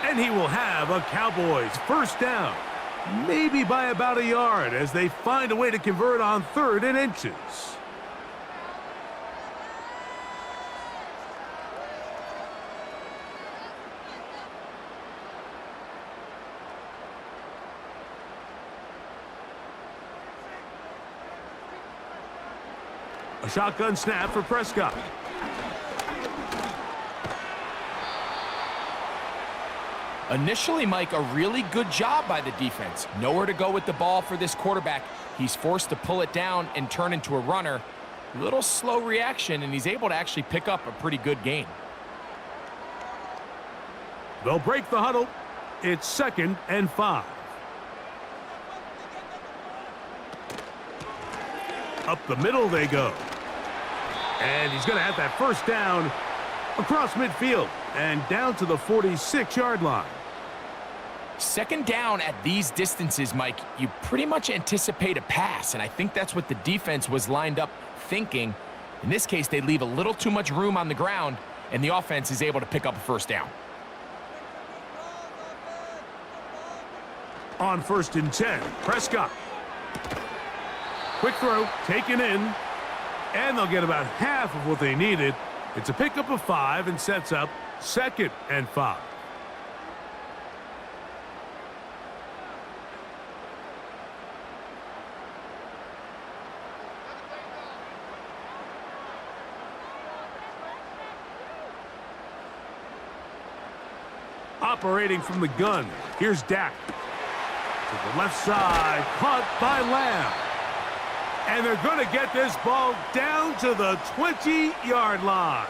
And he will have a Cowboys 1st down. Maybe by about a yard as they find a way to convert on 3rd and inches. A shotgun snap for Prescott. Initially, Mike, a really good job by the defense. Nowhere to go with the ball for this quarterback. He's forced to pull it down and turn into a runner. A little slow reaction, and he's able to actually pick up a pretty good gain. They'll break the huddle. It's 2nd and 5. Up the middle they go. And he's going to have that 1st down across midfield and down to the 46-yard line. 2nd down at these distances, Mike, you pretty much anticipate a pass, and I think that's what the defense was lined up thinking. In this case, they leave a little too much room on the ground, and the offense is able to pick up a 1st down. On 1st and 10, Prescott. Quick throw, taken in, and they'll get about half of what they needed. It's a pickup of 5 and sets up 2nd and 5. Operating from the gun, here's Dak. To the left side, caught by Lamb. And they're going to get this ball down to the 20-yard line.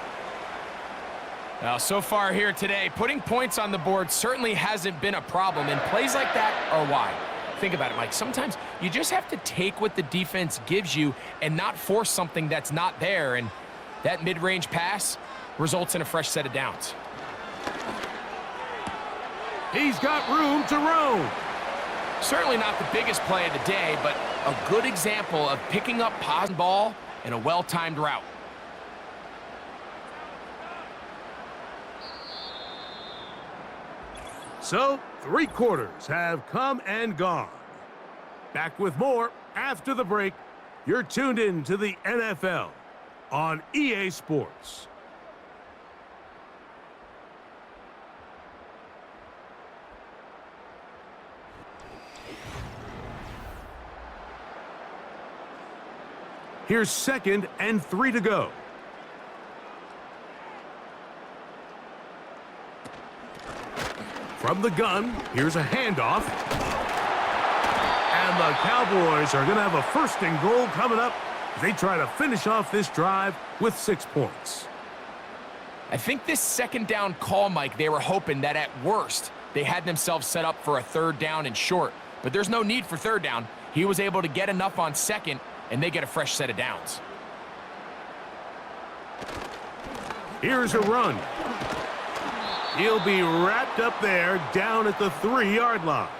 Now, so far here today, putting points on the board certainly hasn't been a problem, and plays like that are why. Think about it, Mike. Sometimes you just have to take what the defense gives you and not force something that's not there. And that mid-range pass results in a fresh set of downs. He's got room to roam. Certainly not the biggest play of the day, but a good example of picking up position ball in a well-timed route. So, 3 quarters have come and gone. Back with more after the break. You're tuned in to the NFL on EA Sports. Here's 2nd and 3 to go. From the gun, here's a handoff. And the Cowboys are going to have a 1st and goal coming up as they try to finish off this drive with 6 points. I think this 2nd down call, Mike, they were hoping that at worst they had themselves set up for a 3rd down and short. But there's no need for 3rd down. He was able to get enough on 2nd, and they get a fresh set of downs. Here's a run. He'll be wrapped up there down at the 3-yard line.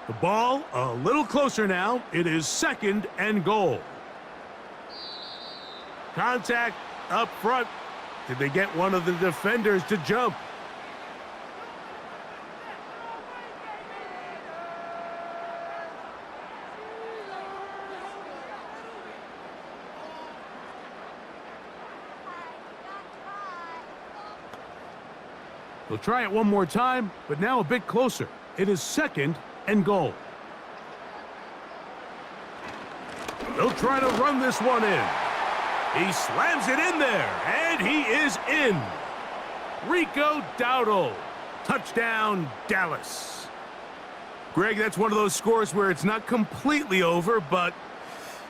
The ball a little closer now. It is 2nd and goal. Contact up front. Did they get one of the defenders to jump? They'll try it one more time, but now a bit closer. It is 2nd and goal. They'll try to run this one in. He slams it in there, and he is in. Rico Dowdle. Touchdown, Dallas. Greg, that's one of those scores where it's not completely over, but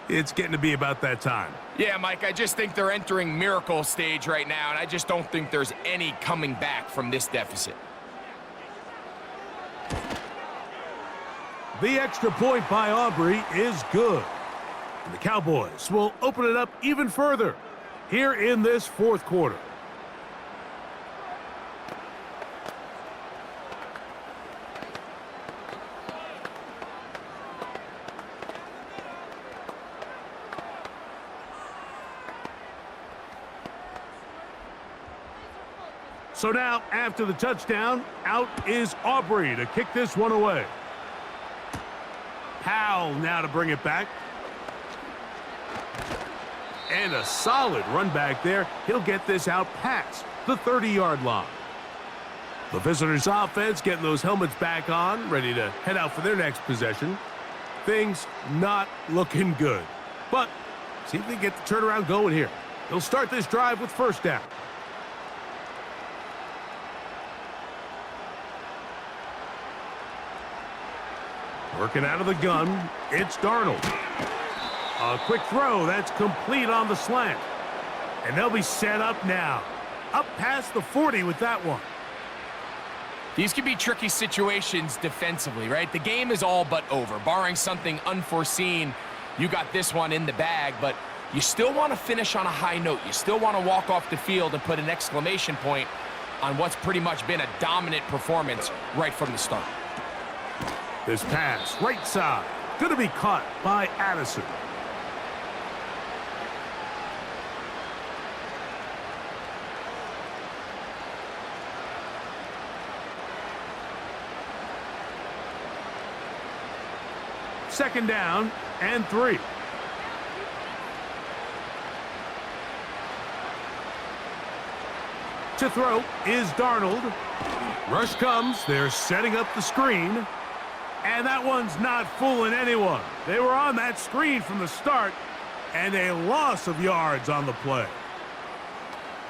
it's getting to be about that time. Yeah, Mike, I just think they're entering miracle stage right now, and I just don't think there's any coming back from this deficit. The extra point by Aubrey is good. And the Cowboys will open it up even further here in this 4th quarter. So now, after the touchdown, out is Aubrey to kick this one away. Powell now to bring it back. And a solid run back there. He'll get this out past the 30-yard line. The visitors' offense getting those helmets back on, ready to head out for their next possession. Things not looking good. But see if they get the turnaround going here. They'll start this drive with 1st down. Working out of the gun, it's Darnold. A quick throw, that's complete on the slant. And they'll be set up now. Up past the 40 with that one. These can be tricky situations defensively, right? The game is all but over. Barring something unforeseen, you got this one in the bag, but you still want to finish on a high note. You still want to walk off the field and put an exclamation point on what's pretty much been a dominant performance right from the start. This pass, right side, going to be caught by Addison. Second down and 3. To throw is Darnold. Rush comes. They're setting up the screen. And that one's not fooling anyone. They were on that screen from the start, and a loss of yards on the play.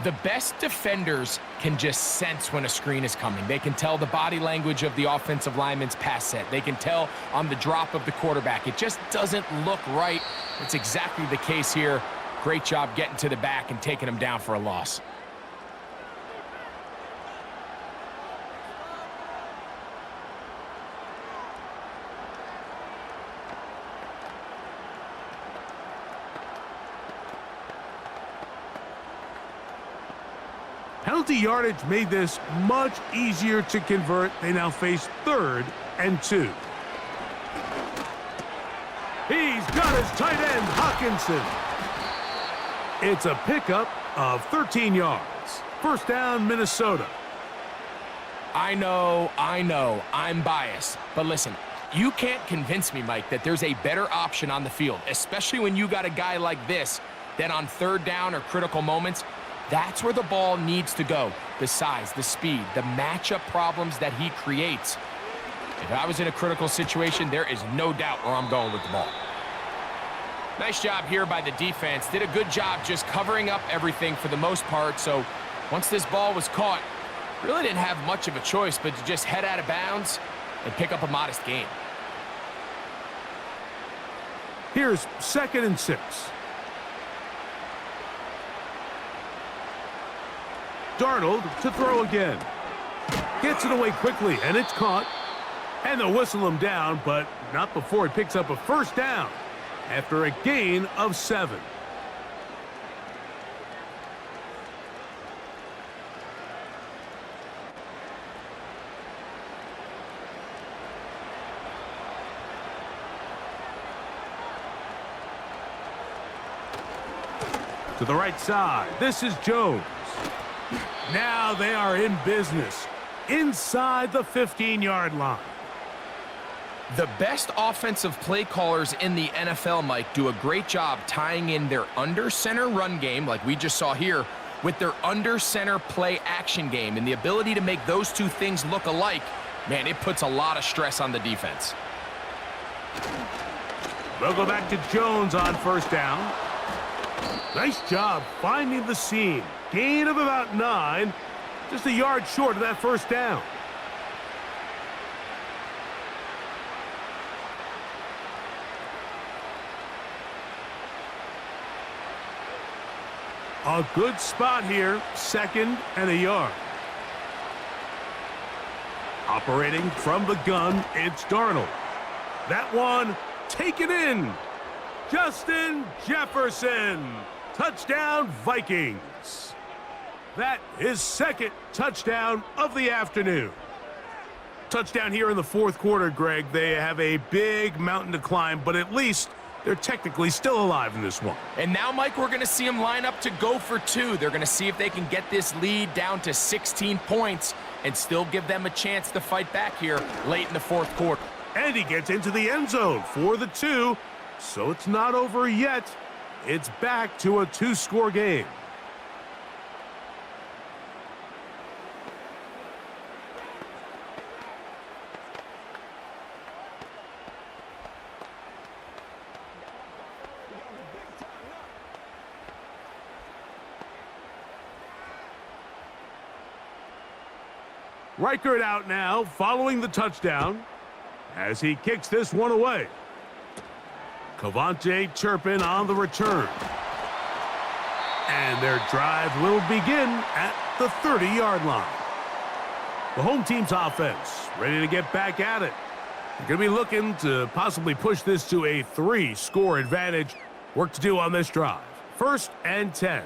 The best defenders can just sense when a screen is coming. They can tell the body language of the offensive lineman's pass set. They can tell on the drop of the quarterback. It just doesn't look right. It's exactly the case here. Great job getting to the back and taking him down for a loss. Penalty yardage made this much easier to convert. They now face 3rd and 2. He's got his tight end, Hawkinson. It's a pickup of 13 yards. First down, Minnesota. I know, I'm biased. But listen, you can't convince me, Mike, that there's a better option on the field, especially when you got a guy like this, that on 3rd down or critical moments, that's where the ball needs to go. The size, the speed, the matchup problems that he creates. If I was in a critical situation, there is no doubt where I'm going with the ball. Nice job here by the defense. Did a good job just covering up everything for the most part. So once this ball was caught, really didn't have much of a choice but to just head out of bounds and pick up a modest gain. Here's 2nd and 6. Darnold to throw again. Gets it away quickly, and it's caught. And they'll whistle him down, but not before he picks up a first down after a gain of 7. To the right side, this is Jones. Now they are in business inside the 15-yard line. The best offensive play callers in the NFL, Mike, do a great job tying in their under-center run game, like we just saw here, with their under-center play action game. And the ability to make those two things look alike, man, it puts a lot of stress on the defense. They'll go back to Jones on first down. Nice job finding the seam. Gain of about 9. Just a yard short of that first down. A good spot here. 2nd and a yard. Operating from the gun, it's Darnold. That one taken in. Justin Jefferson. Touchdown, Vikings. That is 2nd touchdown of the afternoon. Touchdown here in the 4th quarter, Greg. They have a big mountain to climb, but at least they're technically still alive in this one. And now, Mike, we're going to see them line up to go for 2. They're going to see if they can get this lead down to 16 points and still give them a chance to fight back here late in the 4th quarter. And he gets into the end zone for the 2, so it's not over yet. It's back to a 2-score game. Reichert out now following the touchdown as he kicks this one away. Cavante Turpin on the return. And their drive will begin at the 30-yard line. The home team's offense ready to get back at it. They're going to be looking to possibly push this to a 3-score advantage. Work to do on this drive. 1st and 10.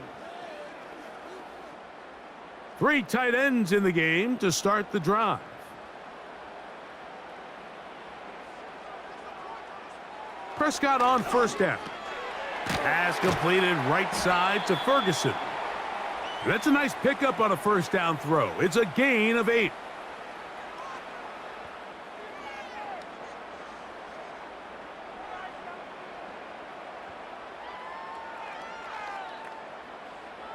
3 tight ends in the game to start the drive. Prescott on first down. Pass completed right side to Ferguson. That's a nice pickup on a first down throw. It's a gain of 8.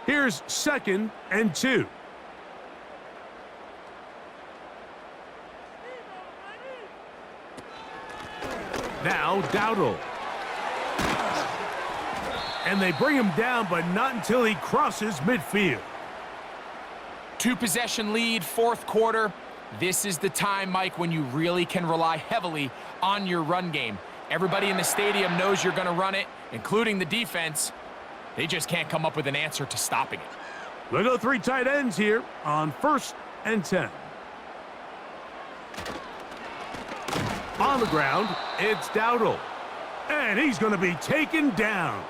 Here's 2nd and 2. Now Dowdle. And they bring him down, but not until he crosses midfield. Two-possession lead, fourth quarter. This is the time, Mike, when you really can rely heavily on your run game. Everybody in the stadium knows you're going to run it, including the defense. They just can't come up with an answer to stopping it. We'll go 3 tight ends here on 1st and 10. On the ground, it's Dowdle. And he's going to be taken down.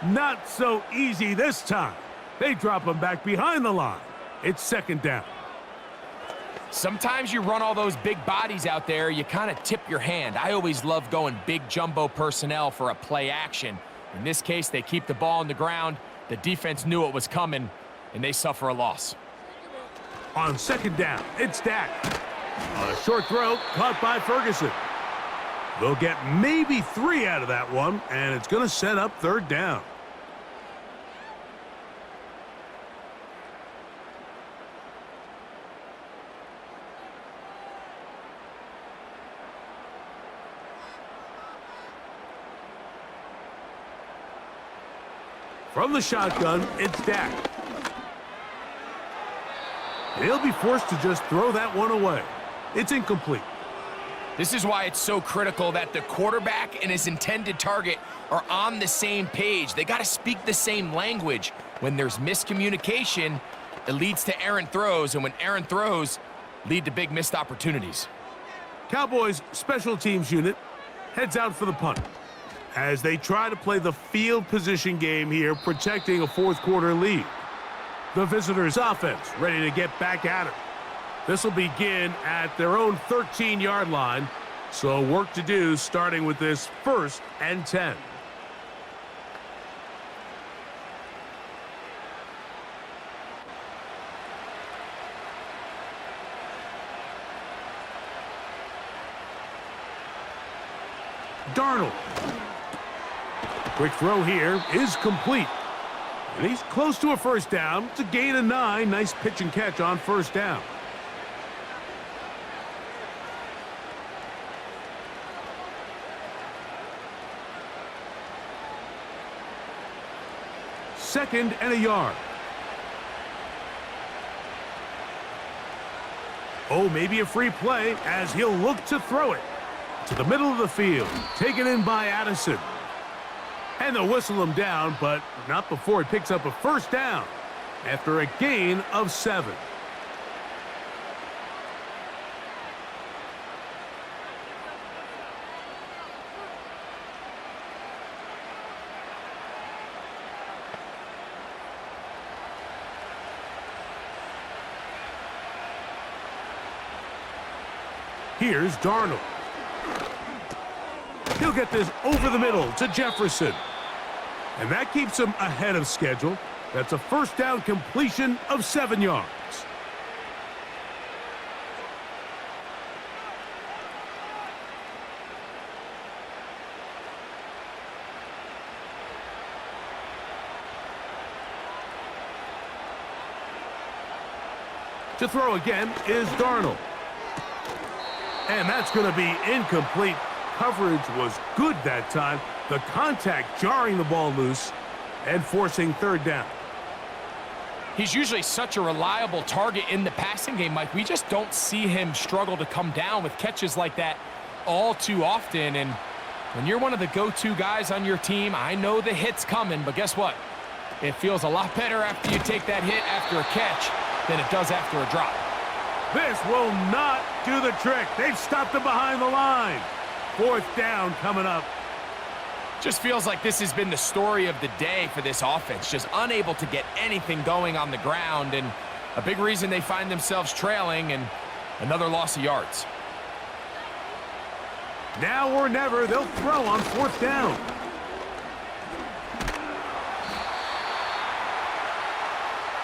Not so easy this time. They drop him back behind the line. It's 2nd down. Sometimes you run all those big bodies out there, you kind of tip your hand. I always love going big jumbo personnel for a play action. In this case, they keep the ball on the ground. The defense knew it was coming, and they suffer a loss. On 2nd down, it's Dak. A short throw caught by Ferguson. They'll get maybe 3 out of that one, and it's going to set up 3rd down. From the shotgun, it's Dak. And he'll be forced to just throw that one away. It's incomplete. This is why it's so critical that the quarterback and his intended target are on the same page. They got to speak the same language. When there's miscommunication, it leads to errant throws, and when errant throws lead to big missed opportunities. Cowboys special teams unit heads out for the punt as they try to play the field position game here, protecting a 4th quarter lead. The visitors' offense ready to get back at it. This will begin at their own 13-yard line, so work to do starting with this 1st and 10. Darnold. Quick throw here is complete. And he's close to a 1st down. It's a gain of 9. Nice pitch and catch on 1st down. Second and a yard. Oh, maybe a free play as he'll look to throw it to the middle of the field. Taken in by Addison. And they'll whistle him down, but not before he picks up a 1st down after a gain of 7. Here's Darnold. He'll get this over the middle to Jefferson. And that keeps him ahead of schedule. That's a 1st down completion of 7 yards. To throw again is Darnold. And that's going to be incomplete. Coverage was good that time. The contact jarring the ball loose and forcing 3rd down. He's usually such a reliable target in the passing game, Mike. We just don't see him struggle to come down with catches like that all too often. And when you're one of the go-to guys on your team, I know the hit's coming, but guess what? It feels a lot better after you take that hit after a catch than it does after a drop. This will not do the trick. They've stopped him behind the line. 4th down coming up. Just feels like this has been the story of the day for this offense. Just unable to get anything going on the ground, and a big reason they find themselves trailing, and another loss of yards. Now or never, they'll throw on 4th down.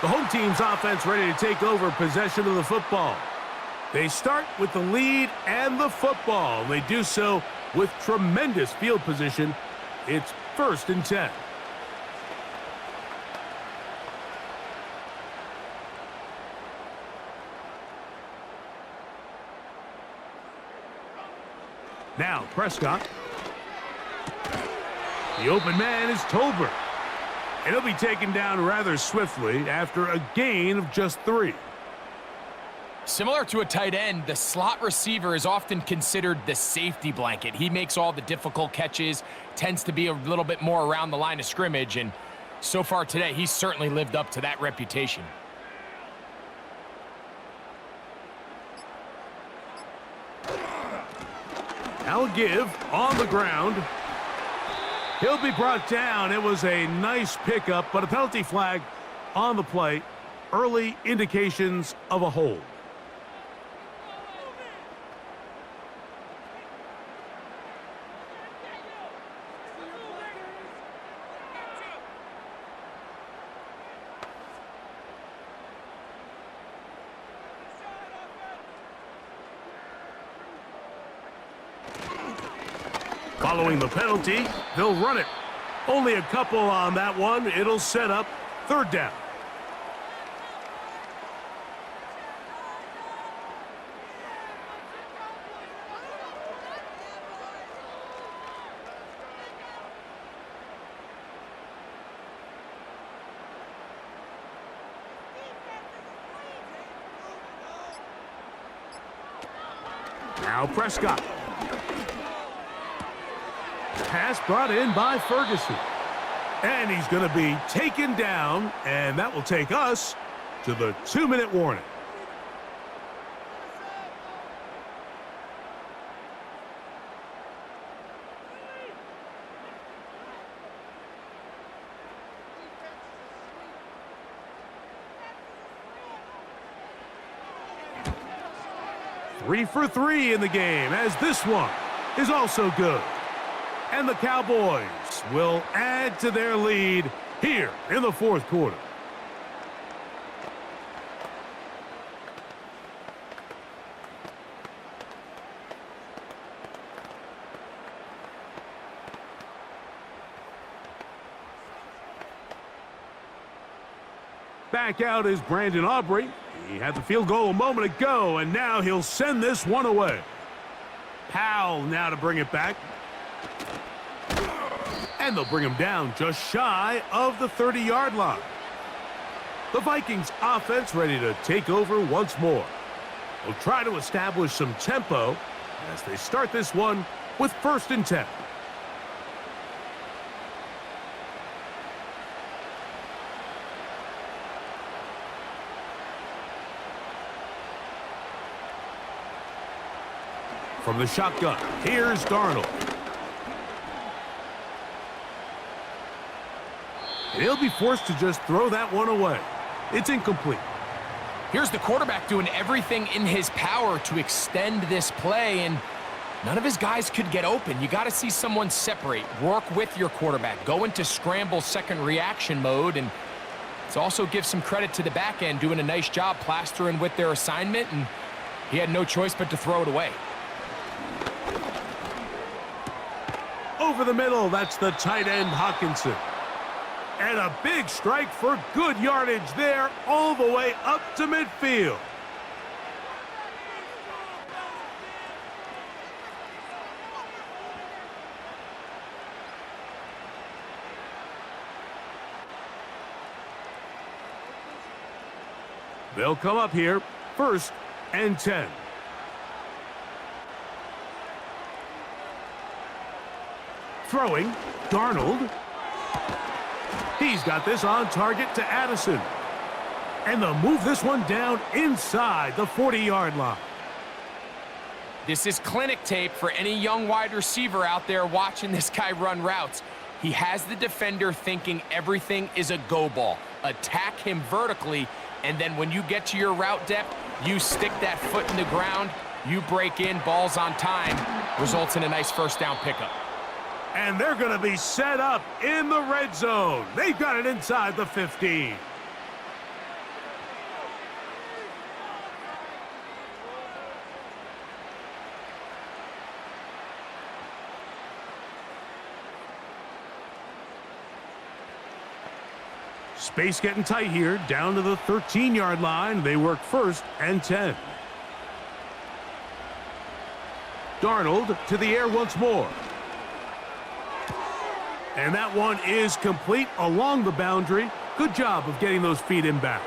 The home team's offense ready to take over possession of the football. They start with the lead and the football. They do so with tremendous field position. It's 1st and 10. Now Prescott. The open man is Tolbert. And he'll be taken down rather swiftly after a gain of just 3. Similar to a tight end, the slot receiver is often considered the safety blanket. He makes all the difficult catches, tends to be a little bit more around the line of scrimmage, and so far today, he's certainly lived up to that reputation. Now a give on the ground. He'll be brought down. It was a nice pickup, but a penalty flag on the play. Early indications of a hold. Following the penalty, they'll run it. Only a couple on that one. It'll set up third down. Now Prescott. Pass brought in by Ferguson. And he's going to be taken down, and that will take us to the 2-minute warning. Three for three in the game, as this one is also good. And the Cowboys will add to their lead here in the fourth quarter. Back out is Brandon Aubrey. He had the field goal a moment ago, and now he'll send this one away. Powell now to bring it back. And they'll bring him down just shy of the 30-yard line. The Vikings offense ready to take over once more. They'll try to establish some tempo as they start this one with 1st and 10. From the shotgun, here's Darnold. He'll be forced to just throw that one away. It's incomplete. Here's the quarterback doing everything in his power to extend this play, and none of his guys could get open. You got to see someone separate, work with your quarterback, go into scramble second reaction mode, and it's also give some credit to the back end doing a nice job plastering with their assignment, and he had no choice but to throw it away. Over the middle, that's the tight end Hawkinson. And a big strike for good yardage there all the way up to midfield. They'll come up here, 1st and 10. Throwing, Darnold. He's got this on target to Addison. And they'll move this one down inside the 40-yard line. This is clinic tape for any young wide receiver out there watching this guy run routes. He has the defender thinking everything is a go ball. Attack him vertically, and then when you get to your route depth, you stick that foot in the ground, you break in, balls on time, results in a nice 1st down pickup. And they're going to be set up in the red zone. They've got it inside the 15. Space getting tight here, down to the 13-yard line. They work 1st and 10. Darnold to the air once more. And that one is complete along the boundary. Good job of getting those feet in bounds.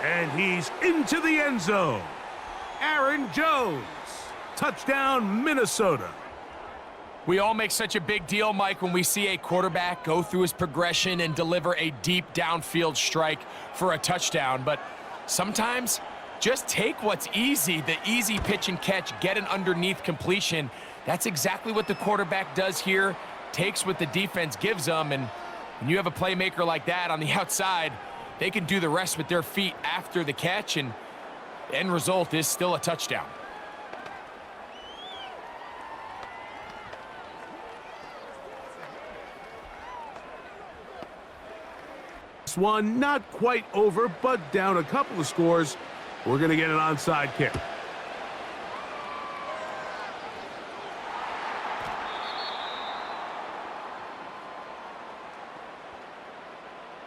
And he's into the end zone. Aaron Jones. Touchdown, Minnesota. We all make such a big deal, Mike, when we see a quarterback go through his progression and deliver a deep downfield strike for a touchdown. But sometimes, just take what's easy, the easy pitch and catch, get an underneath completion. That's exactly what the quarterback does here, takes what the defense gives them, and when you have a playmaker like that on the outside, they can do the rest with their feet after the catch, and the end result is still a touchdown. This one not quite over, but down a couple of scores. We're going to get an onside kick.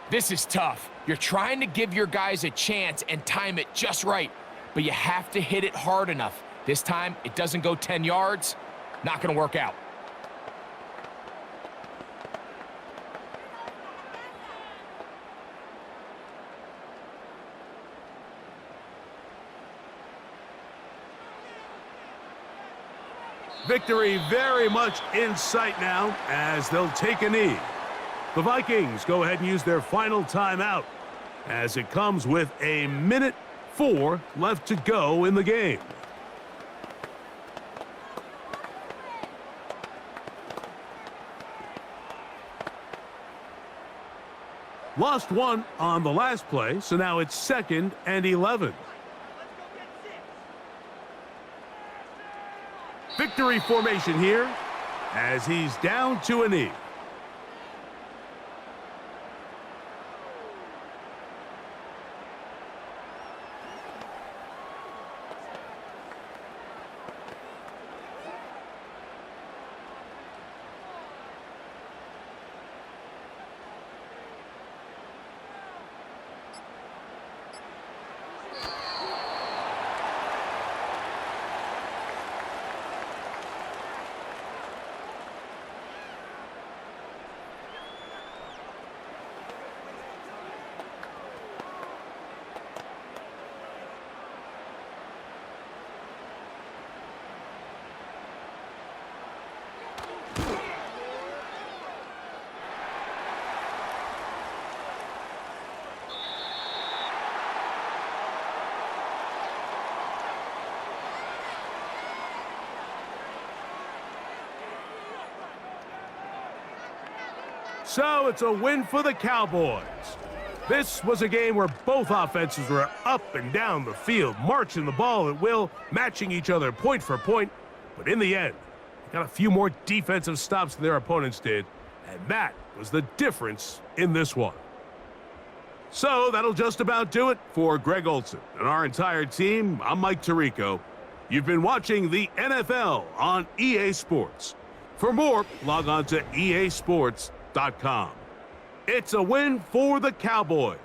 This is tough. You're trying to give your guys a chance and time it just right, but you have to hit it hard enough. This time, it doesn't go 10 yards. Not going to work out. Victory very much in sight now as they'll take a knee. The Vikings go ahead and use their final timeout as it comes with a minute 4 left to go in the game. Lost one on the last play, so now it's 2nd and 11. Victory formation here as he's down to a knee. So it's a win for the Cowboys. This was a game where both offenses were up and down the field, marching the ball at will, matching each other point for point. But in the end, they got a few more defensive stops than their opponents did, and that was the difference in this one. So that'll just about do it for Greg Olson and our entire team. I'm Mike Tirico. You've been watching the NFL on EA Sports. For more, log on to easports.com. It's a win for the Cowboys.